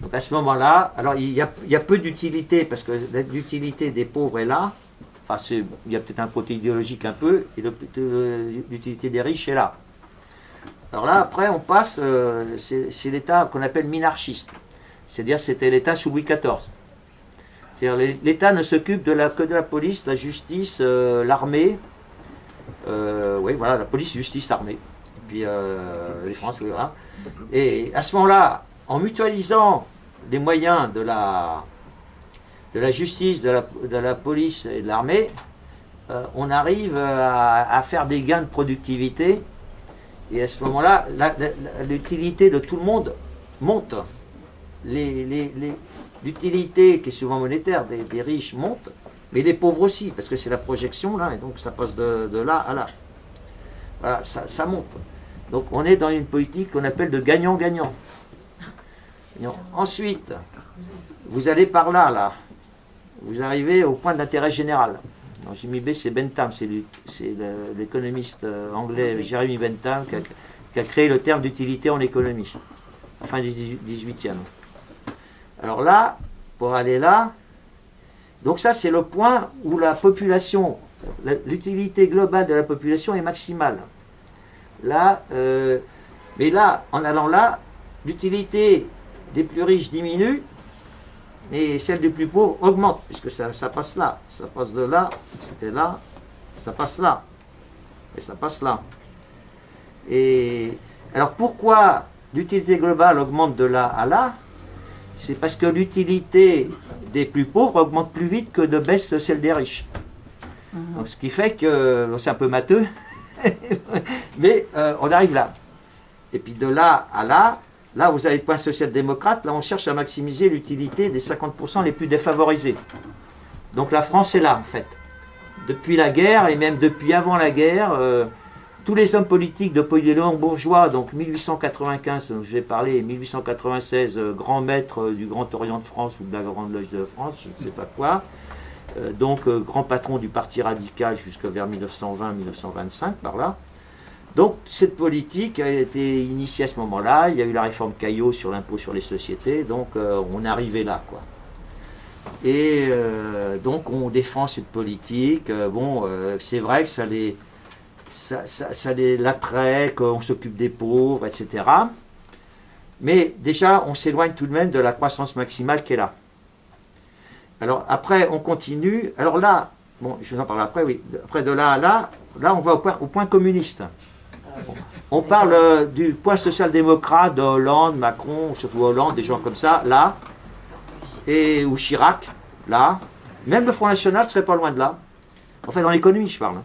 Donc, à ce moment-là, alors, il y a peu d'utilité, parce que l'utilité des pauvres est là. Enfin, il y a peut-être un côté idéologique un peu, et l'utilité des riches est là. Alors là, après, on passe, c'est l'État qu'on appelle minarchiste. C'est-à-dire, c'était l'État sous Louis XIV. C'est-à-dire, l'État ne s'occupe que de la police, la justice, l'armée. Oui, voilà, la police, justice, armée. Et puis, les Français, voilà. Et à ce moment-là, en mutualisant les moyens de la justice, de la police et de l'armée, on arrive à faire des gains de productivité. Et à ce moment-là, l'utilité de tout le monde monte. L'utilité, qui est souvent monétaire, des riches monte, mais des pauvres aussi, parce que c'est la projection, là, et donc ça passe de là à là. Voilà, ça monte. Donc on est dans une politique qu'on appelle de gagnant-gagnant. Ensuite, vous allez par là. Vous arrivez au point d'intérêt général. J'ai mis B, c'est Bentham, c'est l'économiste anglais Jeremy Bentham qui a créé le terme d'utilité en économie, à la fin du 18e. Alors là, pour aller là, donc ça c'est le point où la population, l'utilité globale de la population est maximale. Là, mais là, en allant là, l'utilité des plus riches diminue, et celle des plus pauvres augmente, puisque ça passe là, ça passe de là, c'était là, ça passe là, et ça passe là. Et alors pourquoi l'utilité globale augmente de là à là? C'est parce que l'utilité des plus pauvres augmente plus vite que de baisse celle des riches. Donc, ce qui fait que, c'est un peu matheux, mais on arrive là. Et puis de là à là, là vous avez le point social-démocrate, là on cherche à maximiser l'utilité des 50% les plus défavorisés. Donc la France est là en fait. Depuis la guerre, et même depuis avant la guerre, tous les hommes politiques depuis les longs bourgeois, donc 1895, dont je vais parler, 1896, grand maître du Grand Orient de France ou de la Grande Loge de France, je ne sais pas quoi, donc grand patron du Parti radical jusqu'à vers 1920-1925, par là. Donc cette politique a été initiée à ce moment-là, il y a eu la réforme Caillaux sur l'impôt sur les sociétés, donc on est arrivé là, quoi. Et donc on défend cette politique, c'est vrai que ça l'attrait, qu'on s'occupe des pauvres, etc. Mais déjà, on s'éloigne tout de même de la croissance maximale qui est là. Alors après, on continue. Alors là, bon, je vous en parle après, oui. Après de là à là, on va au point communiste. Bon. On parle du point social-démocrate de Hollande, Macron, surtout Hollande, des gens comme ça, là, ou Chirac, là. Même le Front National ne serait pas loin de là. Enfin, dans l'économie, je parle.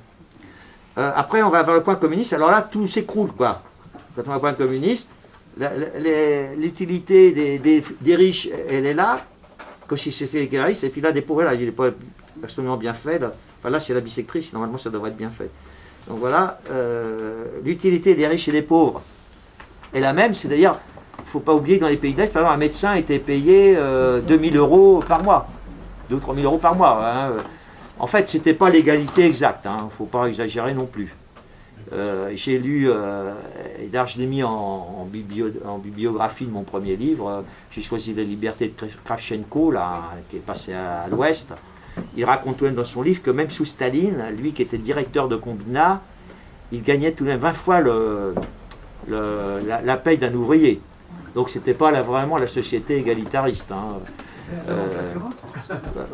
Après, on va vers le point communiste. Alors là, tout s'écroule, quoi. Quand on va au point communiste, l'utilité des riches, elle est là, comme si c'était les riches, et puis là, des pauvres, là, il n'est pas absolument bien fait. Là, enfin, là c'est la bisectrice, normalement, ça devrait être bien fait. Donc voilà, l'utilité des riches et des pauvres est la même. C'est d'ailleurs, il ne faut pas oublier que dans les pays de l'Est, par exemple, un médecin était payé 2 000 € par mois, 2 ou 3 000 € par mois. Hein. En fait, ce n'était pas l'égalité exacte, il ne faut pas exagérer non plus. J'ai lu, et d'ailleurs je l'ai mis en bibliographie de mon premier livre, j'ai choisi La liberté de Kravchenko, là, qui est passé à l'Ouest. Il raconte même dans son livre que même sous Staline, lui qui était directeur de combinat, il gagnait tout de même 20 fois la paye d'un ouvrier. Donc c'était pas vraiment la société égalitariste.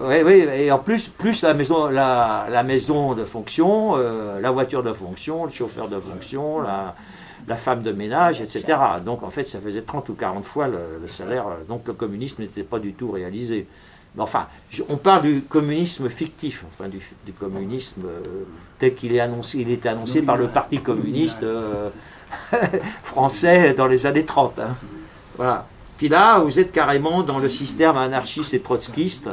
Oui, et en plus la maison de fonction, la voiture de fonction, le chauffeur de fonction, la femme de ménage, etc. Donc en fait ça faisait 30 ou 40 fois le salaire, donc le communisme n'était pas du tout réalisé. Mais enfin, on parle du communisme fictif, enfin du communisme tel qu'il est annoncé, il était annoncé par le Parti communiste français dans les années 30. Voilà. Puis là, vous êtes carrément dans le système anarchiste et trotskiste,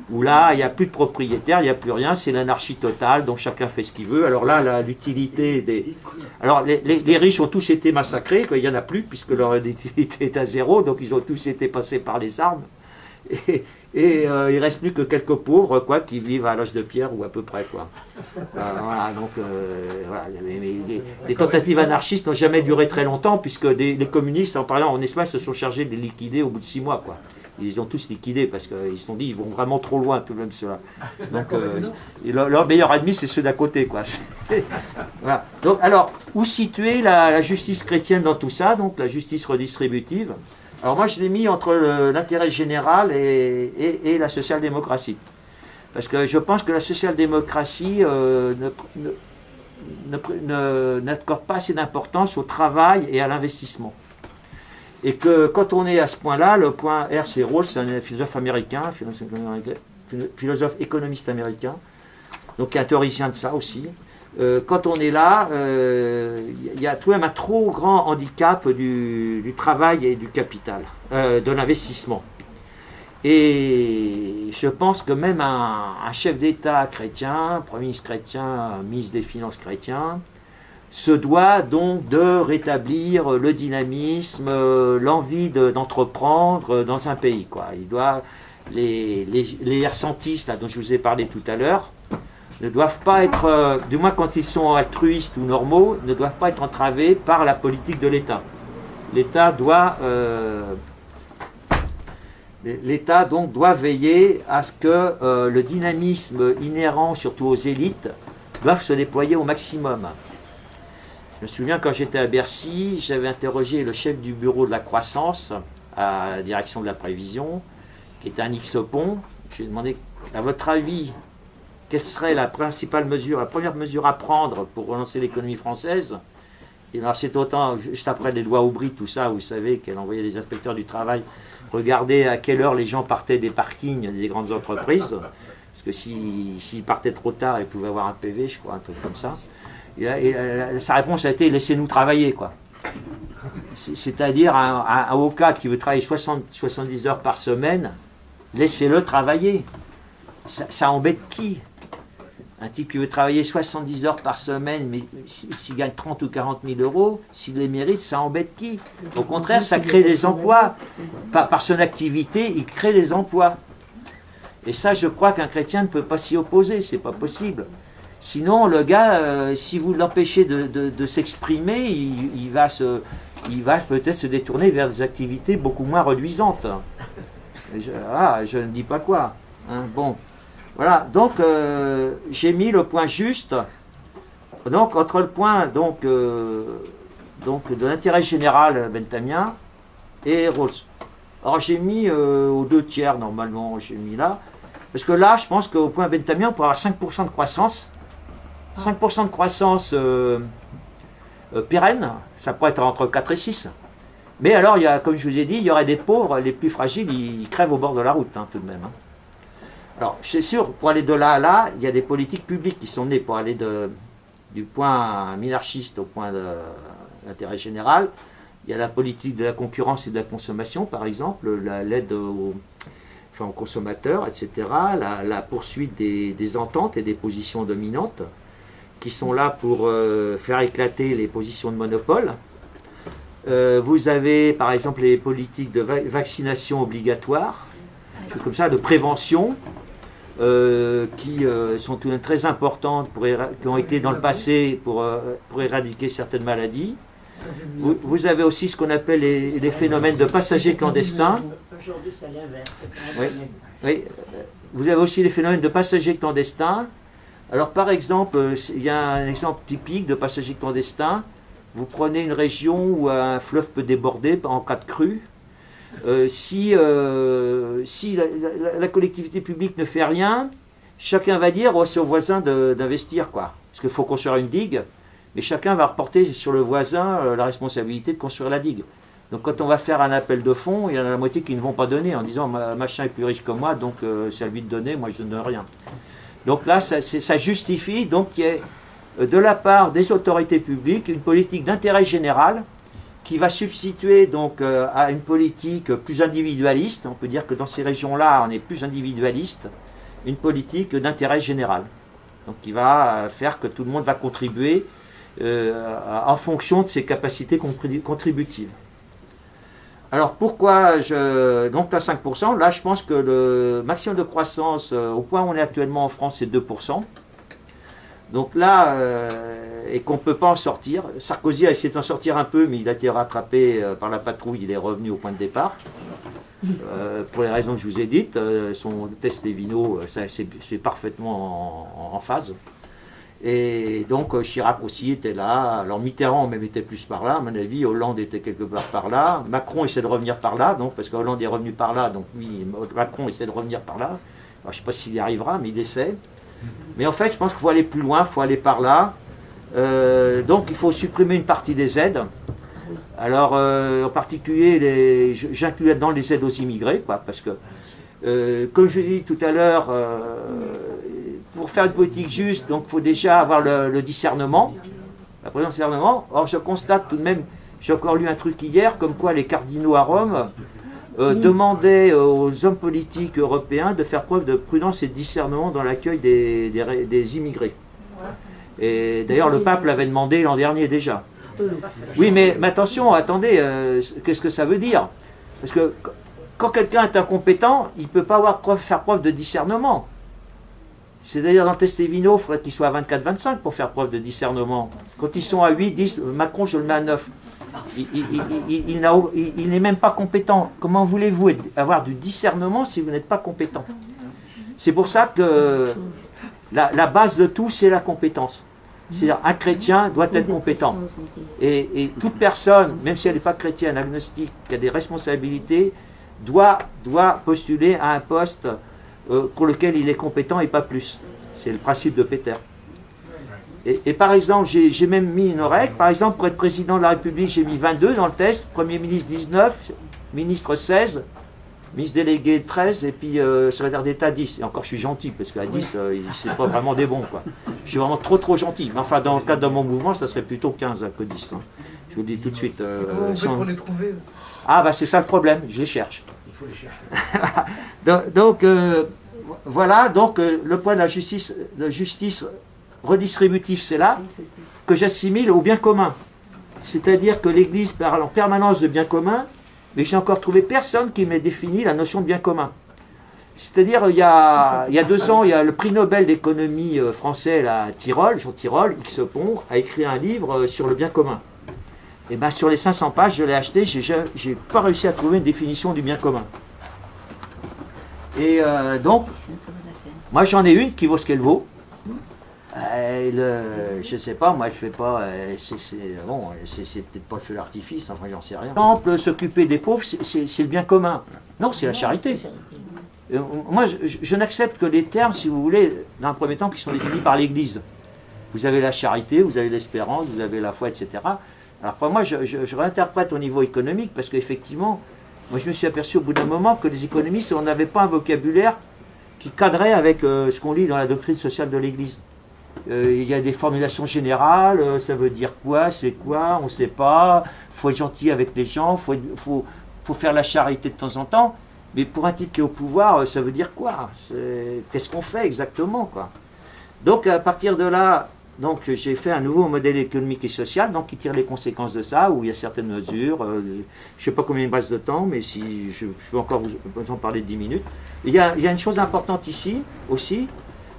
où là, il n'y a plus de propriétaires, il n'y a plus rien, c'est l'anarchie totale, donc chacun fait ce qu'il veut. Alors là, l'utilité des... Alors, les riches ont tous été massacrés, il n'y en a plus, puisque leur utilité est à zéro, donc ils ont tous été passés par les armes. Et il ne reste plus que quelques pauvres, quoi, qui vivent à l'âge de pierre, ou à peu près, quoi. Voilà, donc, voilà, les tentatives anarchistes n'ont jamais duré très longtemps, puisque les communistes, en parlant en Espagne, se sont chargés de les liquider au bout de 6 mois, quoi. Ils ont tous liquidé, parce qu'ils se sont dit, ils vont vraiment trop loin, tout de même, ceux-là. Donc, leur meilleur ennemi, c'est ceux d'à côté, quoi. Voilà. Donc, alors, où situer la justice chrétienne dans tout ça, donc la justice redistributive? Alors moi, je l'ai mis entre l'intérêt général et la social-démocratie. Parce que je pense que la social-démocratie n'accorde pas assez d'importance au travail et à l'investissement. Et que quand on est à ce point-là, le point R.C. Rawls, c'est un philosophe américain, philosophe économiste américain, donc qui est un théoricien de ça aussi. Quand on est là, il y a tout de même un trop grand handicap du travail et du capital, de l'investissement. Et je pense que même un chef d'État chrétien, Premier ministre chrétien, ministre des Finances chrétien, se doit donc de rétablir le dynamisme, l'envie d'entreprendre dans un pays, quoi. Il doit, les ressentistes là, dont je vous ai parlé tout à l'heure, ne doivent pas être, du moins quand ils sont altruistes ou normaux, ne doivent pas être entravés par la politique de l'État. L'État doit, donc doit veiller à ce que le dynamisme inhérent, surtout aux élites, doivent se déployer au maximum. Je me souviens quand j'étais à Bercy, j'avais interrogé le chef du bureau de la croissance à la direction de la prévision, qui était un X-Pont. Je lui ai demandé, à votre avis, quelle serait la principale mesure, la première mesure à prendre pour relancer l'économie française? Et alors c'est autant, juste après les lois Aubry, tout ça, vous savez, qu'elle envoyait des inspecteurs du travail regarder à quelle heure les gens partaient des parkings des grandes entreprises, parce que s'ils partaient trop tard, ils pouvaient avoir un PV, je crois, un truc comme ça. Et sa réponse a été « laissez-nous travailler », quoi. C'est-à-dire un avocat qui veut travailler 70 heures par semaine, laissez-le travailler. Ça embête qui? Un type qui veut travailler 70 heures par semaine, mais s'il gagne 30 ou 40 000 euros, s'il les mérite, ça embête qui? Au contraire, ça crée des emplois. Par son activité, il crée des emplois. Et ça, je crois qu'un chrétien ne peut pas s'y opposer, c'est pas possible. Sinon, le gars, si vous l'empêchez de s'exprimer, il va peut-être se détourner vers des activités beaucoup moins reluisantes. Je ne dis pas quoi. Hein, bon. Voilà, donc j'ai mis le point juste, donc entre le point donc de l'intérêt général benthamien et Rawls. Alors j'ai mis aux 2 tiers normalement, j'ai mis là, parce que là je pense qu'au point benthamien on pourrait avoir 5% de croissance, 5% de croissance pérenne, ça pourrait être entre 4 et 6. Mais alors, il y a, comme je vous ai dit, il y aurait des pauvres, les plus fragiles, ils crèvent au bord de la route hein, tout de même. Hein. Alors, c'est sûr, pour aller de là à là, il y a des politiques publiques qui sont nées pour aller du point minarchiste au point de l'intérêt général. Il y a la politique de la concurrence et de la consommation, par exemple, l'aide aux consommateurs, etc. La poursuite des ententes et des positions dominantes qui sont là pour faire éclater les positions de monopole. Vous avez, par exemple, les politiques de vaccination obligatoire, choses comme ça, de prévention. qui sont tout de même très importantes, qui ont été dans le passé pour éradiquer certaines maladies. Vous avez aussi ce qu'on appelle les phénomènes de passagers clandestins. Aujourd'hui, c'est l'inverse. Oui, oui. Vous avez aussi les phénomènes de passagers clandestins. Alors, par exemple, il y a un exemple typique de passagers clandestins. Vous prenez une région où un fleuve peut déborder en cas de crue. Si la collectivité publique ne fait rien, chacun va dire oh, c'est au voisin d'investir, quoi. Parce qu'il faut construire une digue, mais chacun va reporter sur le voisin la responsabilité de construire la digue. Donc quand on va faire un appel de fonds, il y en a la moitié qui ne vont pas donner en disant machin est plus riche que moi, donc c'est à lui de donner, moi je ne donne rien. Donc là, ça justifie donc qu'il y ait de la part des autorités publiques une politique d'intérêt général qui va substituer donc à une politique plus individualiste. On peut dire que dans ces régions-là, on est plus individualiste, une politique d'intérêt général. Donc qui va faire que tout le monde va contribuer en fonction de ses capacités contributives. Alors pourquoi donc à 5%, là je pense que le maximum de croissance au point où on est actuellement en France c'est 2%. Donc là, et qu'on ne peut pas en sortir. Sarkozy a essayé d'en sortir un peu, mais il a été rattrapé par la patrouille, il est revenu au point de départ. Pour les raisons que je vous ai dites, son test Levino, c'est parfaitement en phase. Et donc Chirac aussi était là, alors Mitterrand même était plus par là, à mon avis, Hollande était quelque part par là, Macron essaie de revenir par là, donc, parce que Hollande est revenu par là, donc lui, Macron essaie de revenir par là. Alors, je ne sais pas s'il y arrivera, mais il essaie. Mais en fait, je pense qu'il faut aller plus loin, il faut aller par là. Donc il faut supprimer une partie des aides. Alors en particulier, j'inclus là-dedans les aides aux immigrés, quoi, parce que, comme je l'ai dit tout à l'heure, pour faire une politique juste, donc il faut déjà avoir le discernement, la présence du discernement. Or je constate tout de même, j'ai encore lu un truc hier, comme quoi les cardinaux à Rome demandaient aux hommes politiques européens de faire preuve de prudence et de discernement dans l'accueil des immigrés. Et d'ailleurs, le pape l'avait demandé l'an dernier déjà. Oui, mais attention, attendez, qu'est-ce que ça veut dire? Parce que quand quelqu'un est incompétent, il ne peut pas faire preuve de discernement. C'est-à-dire, dans le test Levino, il faudrait qu'il soit à 24-25 pour faire preuve de discernement. Quand ils sont à 8, ils disent Macron, je le mets à 9. Il n'est même pas compétent. Comment voulez-vous avoir du discernement si vous n'êtes pas compétent? C'est pour ça que la base de tout, c'est la compétence. C'est-à-dire un chrétien doit être compétent. Et toute personne, même si elle n'est pas chrétienne, agnostique, qui a des responsabilités, doit postuler à un poste pour lequel il est compétent et pas plus. C'est le principe de Péter. Et par exemple, j'ai même mis une règle. Par exemple, pour être président de la République, j'ai mis 22 dans le test, Premier ministre 19, ministre 16, ministre délégué 13, et puis secrétaire d'État 10. Et encore, je suis gentil, parce qu'à 10, c'est pas vraiment des bons, quoi. Je suis vraiment trop gentil. Mais enfin, dans le cadre de mon mouvement, ça serait plutôt 15 que 10. Hein. Je vous le dis tout de suite. Comment on fait pour les trouver? Ah, bah c'est ça le problème, je les cherche. Il faut les chercher. donc voilà, donc le point de la justice redistributive, c'est là que j'assimile au bien commun. C'est-à-dire que l'Église parle en permanence de bien commun, mais j'ai encore trouvé personne qui m'ait défini la notion de bien commun. C'est-à-dire, il y a 2 ans, il y a le prix Nobel d'économie français à Jean Tirole, X Pont, a écrit un livre sur le bien commun. Et bien sur les 500 pages, je l'ai acheté, j'ai pas réussi à trouver une définition du bien commun. Et donc, moi j'en ai une qui vaut ce qu'elle vaut. Je sais pas, moi je fais pas, c'est peut-être pas le feu d'artifice, enfin j'en sais rien. Par exemple, s'occuper des pauvres, c'est le bien commun. Non, c'est la charité. Moi je n'accepte que les termes, si vous voulez, dans un premier temps, qui sont définis par l'Église. Vous avez la charité, vous avez l'espérance, vous avez la foi, etc. Alors pour moi, je réinterprète au niveau économique, parce qu'effectivement, moi je me suis aperçu au bout d'un moment que les économistes, on n'avait pas un vocabulaire qui cadrait avec ce qu'on lit dans la doctrine sociale de l'Église. Il y a des formulations générales, ça veut dire quoi, c'est quoi, on ne sait pas, il faut être gentil avec les gens, il faut faire la charité de temps en temps, mais pour un type qui est au pouvoir, ça veut dire quoi? Qu'est-ce qu'on fait exactement, quoi? Donc à partir de là, donc j'ai fait un nouveau modèle économique et social, donc qui tire les conséquences de ça, où il y a certaines mesures, je ne sais pas combien il me reste de temps, mais si je peux encore vous en parler 10 minutes. Il y a une chose importante ici aussi,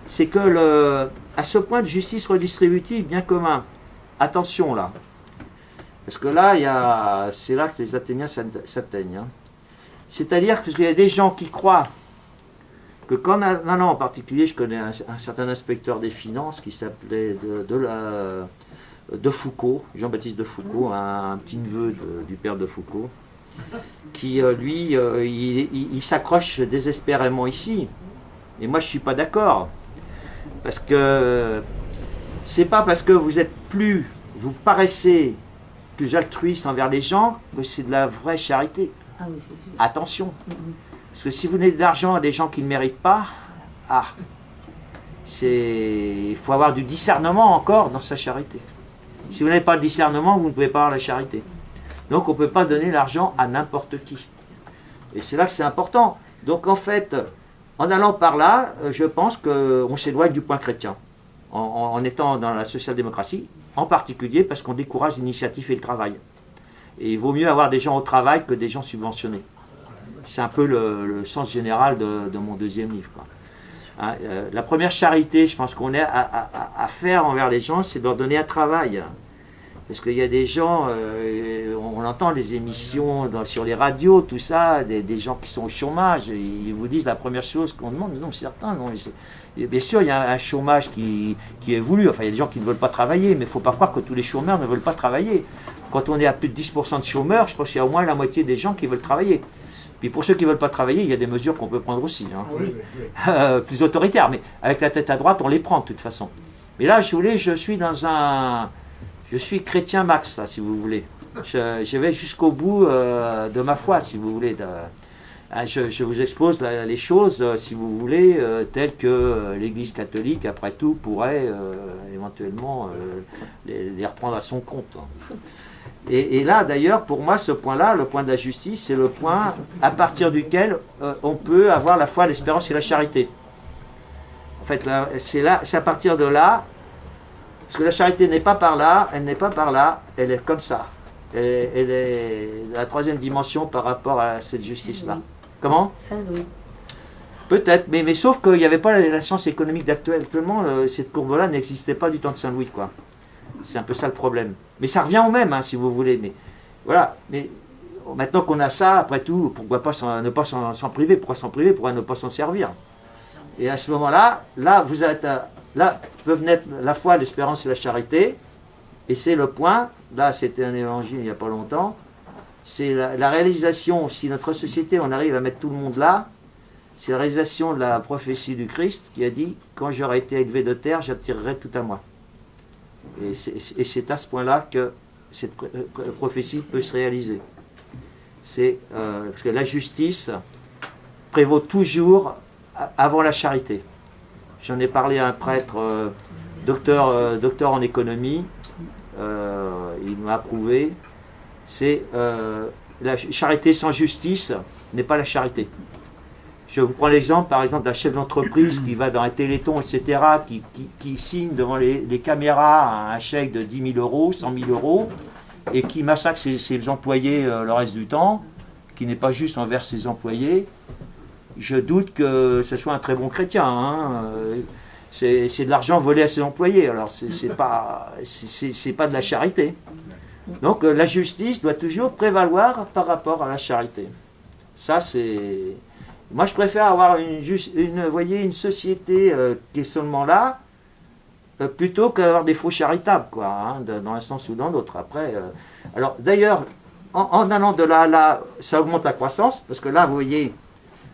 c'est que à ce point de justice redistributive bien commun, attention là, parce que là, c'est là que les Athéniens s'atteignent. Hein. C'est-à-dire qu'il y a des gens qui croient que comme en particulier, je connais un certain inspecteur des finances qui s'appelait de Foucault, Jean-Baptiste de Foucault, un petit neveu du père de Foucault, qui lui, il s'accroche désespérément ici. Et moi, je ne suis pas d'accord. Parce que c'est pas parce que vous paraissez plus altruiste envers les gens que c'est de la vraie charité. Ah oui, c'est sûr. Attention. Parce que si vous donnez de l'argent à des gens qui ne méritent pas, il faut avoir du discernement encore dans sa charité. Si vous n'avez pas de discernement, vous ne pouvez pas avoir la charité. Donc on ne peut pas donner l'argent à n'importe qui. Et c'est là que c'est important. Donc en fait, en allant par là, je pense qu'on s'éloigne du point chrétien. En étant dans la social-démocratie, en particulier parce qu'on décourage l'initiative et le travail. Et il vaut mieux avoir des gens au travail que des gens subventionnés. C'est un peu le sens général de mon deuxième livre, quoi. Hein, la première charité, je pense qu'on est à faire envers les gens, c'est de leur donner un travail. Parce qu'il y a des gens, on entend les émissions sur les radios, tout ça, des gens qui sont au chômage, ils vous disent la première chose qu'on demande, non, certains, non. Bien sûr, il y a un chômage qui est voulu, enfin il y a des gens qui ne veulent pas travailler, mais il ne faut pas croire que tous les chômeurs ne veulent pas travailler. Quand on est à plus de 10% de chômeurs, je pense qu'il y a au moins la moitié des gens qui veulent travailler. Puis pour ceux qui ne veulent pas travailler, il y a des mesures qu'on peut prendre aussi, hein. Plus autoritaires, mais avec la tête à droite, on les prend de toute façon. Mais là, je suis chrétien max, là, si vous voulez. Je vais jusqu'au bout de ma foi, si vous voulez. Je vous expose les choses, si vous voulez, telles que l'Église catholique, après tout, pourrait éventuellement les reprendre à son compte. Et là, d'ailleurs, pour moi, ce point-là, le point de la justice, c'est le point à partir duquel on peut avoir la foi, l'espérance et la charité. En fait, c'est à partir de là. Parce que la charité n'est pas par là, elle n'est pas par là, elle est comme ça. Elle est la troisième dimension par rapport à cette justice-là. Comment? Ça, oui. Peut-être, mais sauf qu'il n'y avait pas la science économique d'actuellement, cette courbe-là n'existait pas du temps de Saint-Louis, quoi. C'est un peu ça le problème. Mais ça revient au même, hein, si vous voulez. Mais voilà. Mais maintenant qu'on a ça, après tout, pourquoi pas ne pas s'en priver? Pourquoi s'en priver? Pourquoi ne pas s'en servir? Et à ce moment-là, vous êtes là peuvent naître la foi, l'espérance et la charité. Et c'est le point, là c'était un évangile il n'y a pas longtemps, c'est la réalisation, si notre société, on arrive à mettre tout le monde là, c'est la réalisation de la prophétie du Christ qui a dit « Quand j'aurai été élevé de terre, j'attirerai tout à moi ». Et c'est à ce point-là que cette prophétie peut se réaliser. Parce que la justice prévaut toujours avant la charité. J'en ai parlé à un prêtre, docteur en économie, il m'a approuvé. C'est la charité sans justice n'est pas la charité. Je vous prends l'exemple, par exemple, d'un chef d'entreprise qui va dans un téléthon, etc., qui signe devant les caméras un chèque de 10 000 euros, 100 000 euros, et qui massacre ses employés le reste du temps, qui n'est pas juste envers ses employés. Je doute que ce soit un très bon chrétien, hein. C'est de l'argent volé à ses employés, alors c'est pas de la charité. Donc la justice doit toujours prévaloir par rapport à la charité. Ça c'est... Moi je préfère avoir une société qui est seulement là, plutôt qu'avoir des faux charitables, quoi, hein, dans un sens ou dans l'autre. Après, alors d'ailleurs, en allant de là à là, ça augmente la croissance, parce que là vous voyez...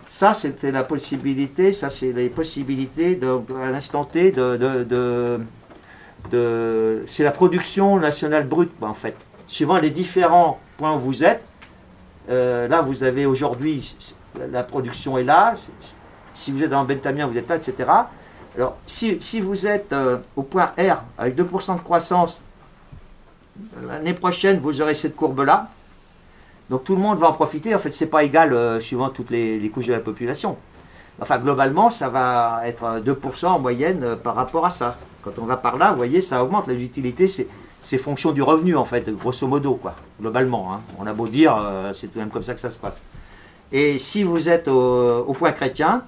Ça, c'était la possibilité, ça c'est les possibilités à l'instant T c'est la production nationale brute, en fait. Suivant les différents points où vous êtes, là vous avez aujourd'hui, la production est là, si vous êtes dans Bentamien, vous êtes là, etc. Alors, si vous êtes au point R, avec 2% de croissance, l'année prochaine, vous aurez cette courbe-là. Donc tout le monde va en profiter. En fait, ce n'est pas égal suivant toutes les couches de la population. Enfin, globalement, ça va être 2% en moyenne par rapport à ça. Quand on va par là, vous voyez, ça augmente. L'utilité, c'est fonction du revenu, en fait, grosso modo, quoi, globalement. Hein. On a beau dire, c'est tout de même comme ça que ça se passe. Et si vous êtes au point chrétien,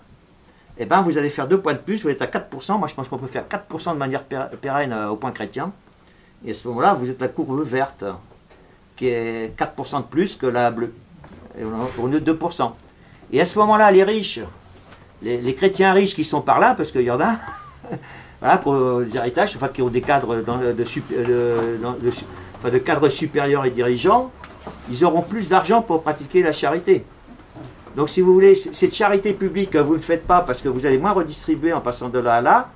eh ben, vous allez faire 2 points de plus, vous êtes à 4%. Moi, je pense qu'on peut faire 4% de manière pérenne au point chrétien. Et à ce moment-là, vous êtes la courbe verte, qui est 4% de plus que la bleue. Et on est 2%. Et à ce moment-là, les riches, les chrétiens riches qui sont par là, parce qu'il y en a, voilà, qui ont des héritages, enfin, qui ont des cadres de cadres supérieurs et dirigeants, ils auront plus d'argent pour pratiquer la charité. Donc si vous voulez, cette charité publique que vous ne faites pas parce que vous allez moins redistribuer en passant de là à là,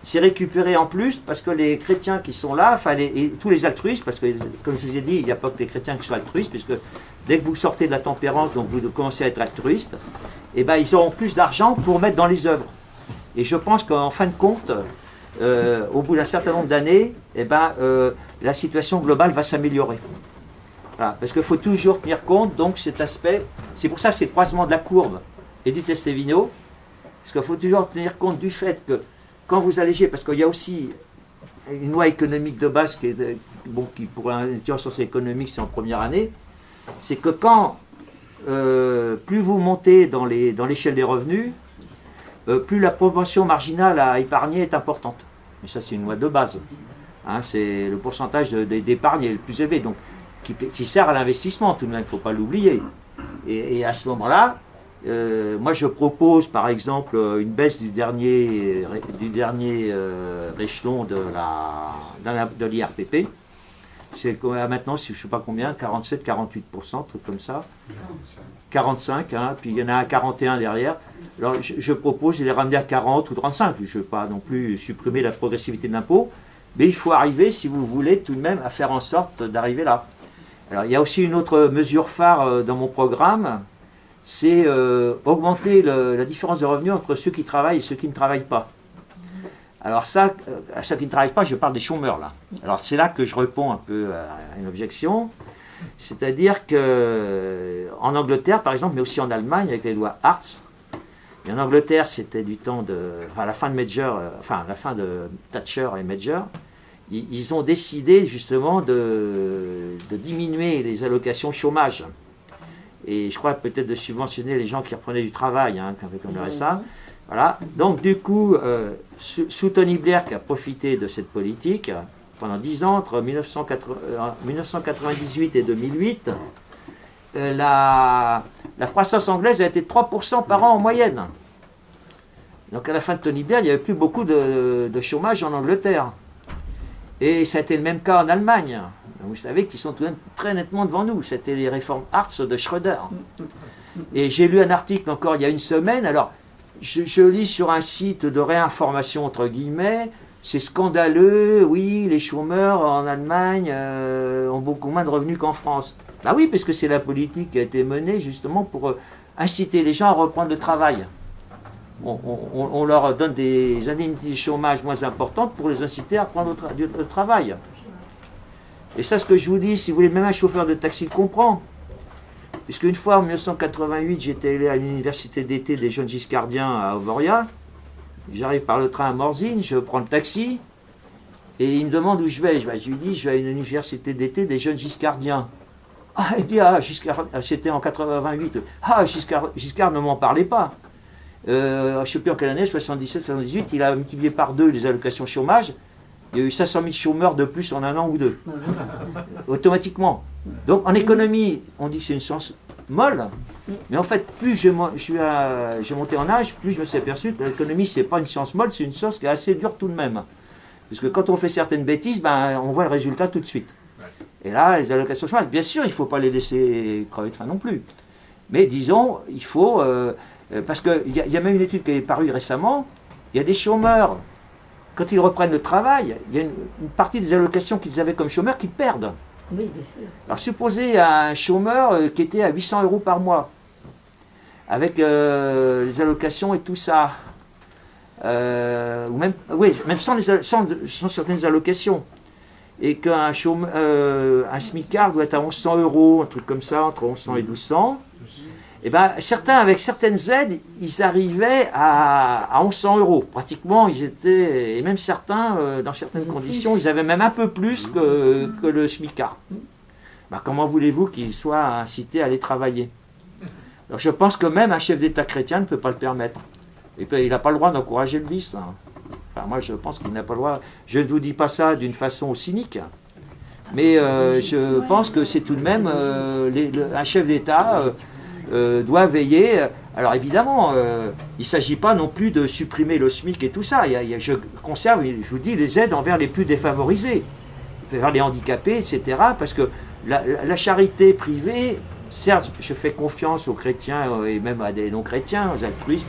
c'est récupéré en plus parce que les chrétiens qui sont là, enfin et tous les altruistes, parce que comme je vous ai dit, il n'y a pas que les chrétiens qui sont altruistes, puisque dès que vous sortez de la tempérance, donc vous commencez à être altruiste, et ben ils auront plus d'argent pour mettre dans les œuvres. Et je pense qu'en fin de compte, au bout d'un certain nombre d'années, eh ben, la situation globale va s'améliorer. Voilà, parce qu'il faut toujours tenir compte, donc cet aspect, c'est pour ça que c'est le croisement de la courbe et du Testevino, parce qu'il faut toujours tenir compte du fait que quand vous allégez, parce qu'il y a aussi une loi économique de base qui pour un étudiant en sciences économiques, c'est en première année, c'est que quand plus vous montez dans l'échelle des revenus, plus la proportion marginale à épargner est importante. Mais ça, c'est une loi de base. Hein, c'est le pourcentage d'épargne est le plus élevé, donc qui sert à l'investissement tout de même, il ne faut pas l'oublier. Et à ce moment-là, moi je propose par exemple une baisse du dernier échelon de l'IRPP. C'est maintenant, je ne sais pas combien, 47, 48%, truc comme ça. 45, hein, puis il y en a un 41 derrière. Alors je propose de les ramener à 40 ou 35. Je ne veux pas non plus supprimer la progressivité de l'impôt, mais il faut arriver, si vous voulez, tout de même à faire en sorte d'arriver là. Alors il y a aussi une autre mesure phare dans mon programme, c'est augmenter la différence de revenus entre ceux qui travaillent et ceux qui ne travaillent pas. Alors ça, à ceux qui ne travaillent pas, je parle des chômeurs là. Alors c'est là que je réponds un peu à une objection. C'est-à-dire qu'en Angleterre, par exemple, mais aussi en Allemagne, avec les lois Hartz, et en Angleterre, c'était du temps à la fin de la fin de Thatcher et Major, ils ont décidé justement de diminuer les allocations chômage. Et je crois peut-être de subventionner les gens qui reprenaient du travail, hein, comme le RSA. Voilà. Donc du coup, sous Tony Blair qui a profité de cette politique, pendant 10 ans, entre 1998 et 2008, la croissance anglaise a été de 3% par an en moyenne. Donc à la fin de Tony Blair, il n'y avait plus beaucoup de chômage en Angleterre. Et ça a été le même cas en Allemagne. Vous savez qu'ils sont tout de même très nettement devant nous. C'était les réformes Hartz de Schröder. Et j'ai lu un article encore il y a une semaine. Alors, je lis sur un site de réinformation, entre guillemets, c'est scandaleux, oui, les chômeurs en Allemagne ont beaucoup moins de revenus qu'en France. Ben oui, parce que c'est la politique qui a été menée justement pour inciter les gens à reprendre le travail. On leur donne des indemnités de chômage moins importantes pour les inciter à prendre le travail. Et ça, ce que je vous dis, si vous voulez, même un chauffeur de taxi le comprend. Puisque une fois, en 1988, j'étais allé à l'université d'été des jeunes giscardiens à Ovoria. J'arrive par le train à Morzine, je prends le taxi, et il me demande où je vais. Je lui dis, je vais à une université d'été des jeunes giscardiens. Ah, et puis, c'était en 88. Ah, Giscard ne m'en parlait pas. Je ne sais plus en quelle année, 77, 78, il a multiplié par 2 les allocations chômage. Il y a eu 500 000 chômeurs de plus en un an ou deux. Automatiquement. Donc en économie, on dit que c'est une science molle. Mais en fait, plus j'ai monté en âge, plus je me suis aperçu que l'économie, ce n'est pas une science molle, c'est une science qui est assez dure tout de même. Parce que quand on fait certaines bêtises, ben, on voit le résultat tout de suite. Et là, les allocations chômage, bien sûr, il ne faut pas les laisser crever de faim non plus. Mais disons, il faut... parce qu'il y a même une étude qui est parue récemment, il y a des chômeurs, quand ils reprennent le travail, il y a une partie des allocations qu'ils avaient comme chômeurs qu'ils perdent. Oui, bien sûr. Alors supposez un chômeur qui était à 800 € par mois, avec les allocations et tout ça, ou même, oui, même sans certaines allocations, et qu'un un smicard doit être à 1100 €, un truc comme ça, entre 1100 et 1200, Et ben, certains, avec certaines aides, ils arrivaient à 1100 euros. Pratiquement, ils étaient, et même certains, dans certaines conditions, ils avaient même un peu plus que le SMICAR. Ben, comment voulez-vous qu'ils soient incités à aller travailler? Alors, je pense que même un chef d'État chrétien ne peut pas le permettre. Et puis, il n'a pas le droit d'encourager le vice. Hein. Enfin, moi, je pense qu'il n'a pas le droit. Je ne vous dis pas ça d'une façon cynique, mais je pense que c'est tout de même un chef d'État doit veiller. Alors évidemment, il ne s'agit pas non plus de supprimer le SMIC et tout ça. Je conserve, je vous dis, les aides envers les plus défavorisés, vers les handicapés, etc. Parce que la charité privée, certes, je fais confiance aux chrétiens et même à des non-chrétiens, aux altruistes,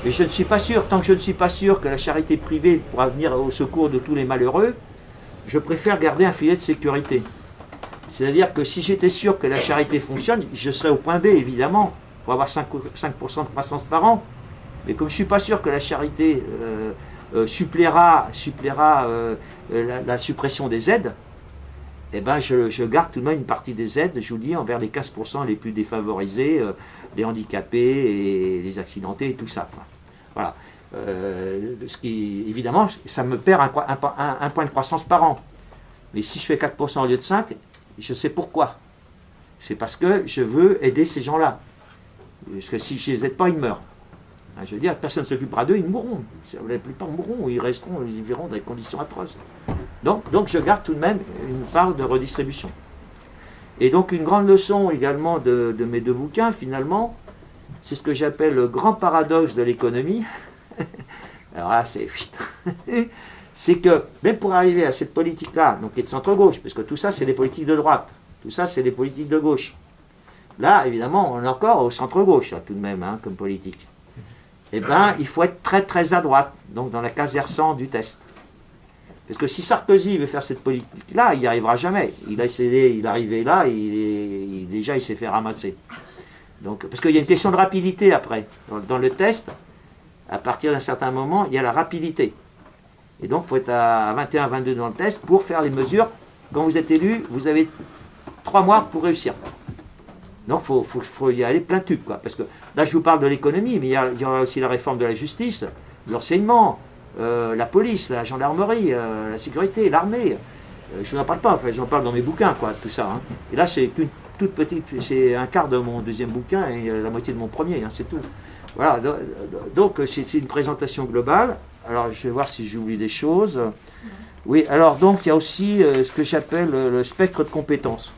mais je ne suis pas sûr, tant que je ne suis pas sûr que la charité privée pourra venir au secours de tous les malheureux, je préfère garder un filet de sécurité. C'est-à-dire que si j'étais sûr que la charité fonctionne, je serais au point B, évidemment, pour avoir 5% de croissance par an. Mais comme je ne suis pas sûr que la charité suppléera la suppression des aides, eh ben je garde tout de même une partie des aides, je vous dis, envers les 15% les plus défavorisés, les handicapés et les accidentés et tout ça. Quoi. Voilà. Ce qui, évidemment, ça me perd un point de croissance par an. Mais si je fais 4% au lieu de 5%, je sais pourquoi. C'est parce que je veux aider ces gens-là. Parce que si je ne les aide pas, ils meurent. Je veux dire, personne ne s'occupera d'eux, ils mourront. La plupart mourront, ils resteront, ils vivront dans des conditions atroces. Donc je garde tout de même une part de redistribution. Et donc une grande leçon également de mes deux bouquins, finalement, c'est ce que j'appelle le grand paradoxe de l'économie. Alors là, c'est que même pour arriver à cette politique-là, donc qui est de centre-gauche, parce que tout ça, c'est des politiques de droite, tout ça, c'est des politiques de gauche. Là, évidemment, on est encore au centre-gauche, tout de même, hein, comme politique. Eh bien, il faut être très, très à droite, donc dans la case R100 du test. Parce que si Sarkozy veut faire cette politique-là, il n'y arrivera jamais. Il a essayé, il est arrivé là, déjà, il s'est fait ramasser. Donc, parce qu'il y a une question de rapidité après. Dans le test, à partir d'un certain moment, il y a la rapidité. Et donc, il faut être à 21, 22 dans le test pour faire les mesures. Quand vous êtes élu, vous avez 3 mois pour réussir. Donc, il faut y aller plein tube, quoi. Parce que là, je vous parle de l'économie, mais il y aura aussi la réforme de la justice, l'enseignement, la police, la gendarmerie, la sécurité, l'armée. Je n'en parle pas, enfin, j'en parle dans mes bouquins, quoi, tout ça. Hein. Et là, c'est qu'une toute petite, c'est un quart de mon deuxième bouquin et la moitié de mon premier, hein, c'est tout. Voilà, donc c'est une présentation globale. Alors, je vais voir si j'oublie des choses. Oui, alors, donc, il y a aussi ce que j'appelle le spectre de compétences.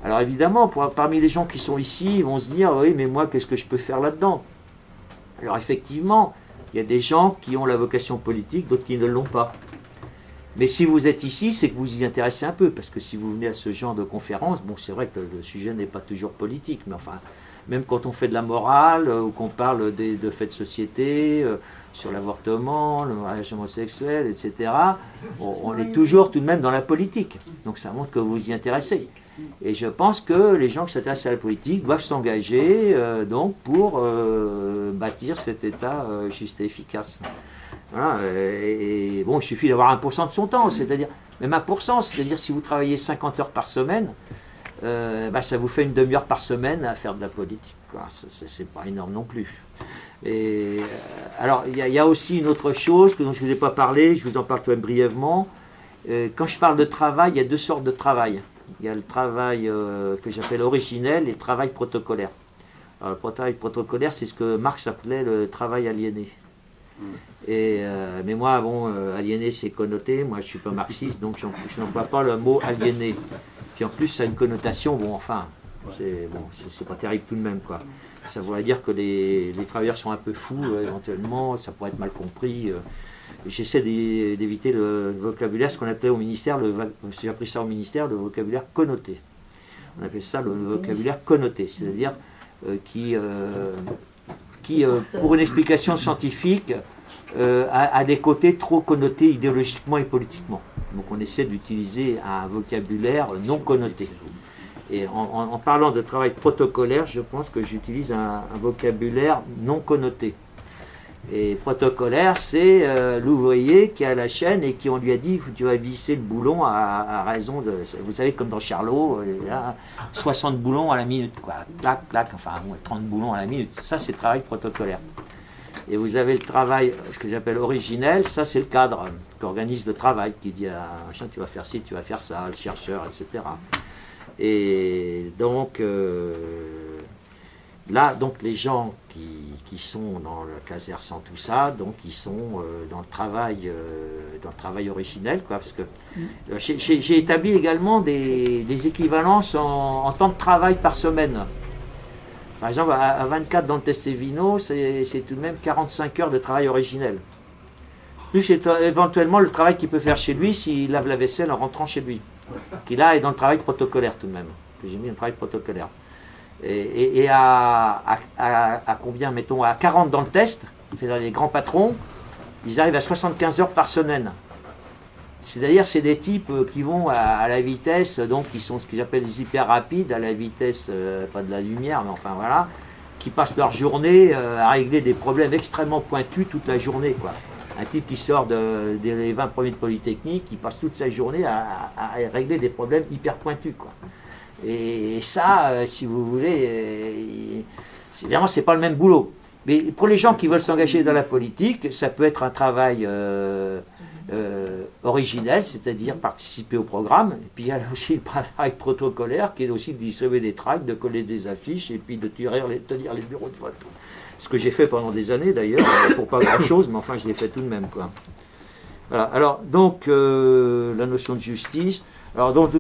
Alors, évidemment, parmi les gens qui sont ici, ils vont se dire, oui, mais moi, qu'est-ce que je peux faire là-dedans? Alors, effectivement, il y a des gens qui ont la vocation politique, d'autres qui ne l'ont pas. Mais si vous êtes ici, c'est que vous y intéressez un peu, parce que si vous venez à ce genre de conférence, bon, c'est vrai que le sujet n'est pas toujours politique, mais enfin, même quand on fait de la morale, ou qu'on parle de faits de société, sur l'avortement, le mariage homosexuel, etc., on est toujours tout de même dans la politique. Donc ça montre que vous y intéressez. Et je pense que les gens qui s'intéressent à la politique doivent s'engager donc pour bâtir cet État juste et efficace. Voilà, et bon, il suffit d'avoir 1% de son temps, c'est-à-dire, même 1%, c'est-à-dire si vous travaillez 50 heures par semaine, ça vous fait une demi-heure par semaine à faire de la politique. C'est pas énorme non plus. Et, alors, il y a aussi une autre chose dont je ne vous ai pas parlé, je vous en parle tout de même brièvement. Quand je parle de travail, il y a 2 sortes de travail. Il y a le travail que j'appelle originel et le travail protocolaire. Alors, le travail protocolaire, c'est ce que Marx appelait le travail aliéné. Et, mais moi, bon, aliéné, c'est connoté. Moi, je ne suis pas marxiste, donc je n'emploie pas le mot aliéné. Puis en plus, ça a une connotation, bon, enfin, c'est pas terrible tout de même, quoi. Ça voudrait dire que les travailleurs sont un peu fous, éventuellement, ça pourrait être mal compris. J'essaie d'éviter le vocabulaire, ce qu'on appelait au ministère, j'ai appris ça au ministère, le vocabulaire connoté. On appelle ça le vocabulaire connoté, c'est-à-dire qui, pour une explication scientifique, a des côtés trop connotés idéologiquement et politiquement. Donc on essaie d'utiliser un vocabulaire non connoté. Et en parlant de travail protocolaire, je pense que j'utilise un vocabulaire non connoté. Et protocolaire, c'est l'ouvrier qui est à la chaîne et qui on lui a dit tu vas visser le boulon à raison de, vous savez comme dans Charlot, 60 boulons à la minute, quoi, clac, clac, enfin 30 boulons à la minute, ça c'est le travail protocolaire. Et vous avez le travail, ce que j'appelle originel, ça c'est le cadre qui organise le travail, qui dit à machin tu vas faire ci, tu vas faire ça, le chercheur, etc. Et donc là, donc les gens qui sont dans le caser sans tout ça, donc ils sont dans le travail originel, quoi, parce que j'ai établi également des équivalences en temps de travail par semaine. Par exemple, à 24 dans le test Evino, c'est tout de même 45 heures de travail originel. Plus éventuellement le travail qu'il peut faire chez lui s'il lave la vaisselle en rentrant chez lui. Qui là est dans le travail protocolaire tout de même, que j'ai mis dans le travail protocolaire. Et à combien, mettons, à 40 dans le test, c'est-à-dire les grands patrons, ils arrivent à 75 heures par semaine. C'est-à-dire c'est des types qui vont à la vitesse, donc qui sont ce que j'appelle les hyper rapides, à la vitesse, pas de la lumière, mais enfin voilà, qui passent leur journée à régler des problèmes extrêmement pointus toute la journée, quoi. Un type qui sort des 20 premiers de Polytechnique, qui passe toute sa journée à régler des problèmes hyper pointus, quoi. Et ça, si vous voulez, évidemment, c'est pas le même boulot. Mais pour les gens qui veulent s'engager dans la politique, ça peut être un travail originel, c'est-à-dire participer au programme. Et puis il y a aussi le travail protocolaire, qui est aussi de distribuer des tracts, de coller des affiches, et puis de tenir les bureaux de vote. Ce que j'ai fait pendant des années d'ailleurs, pour pas grand-chose, mais enfin je l'ai fait tout de même, quoi. Voilà. Alors, donc, la notion de justice. Alors, donc,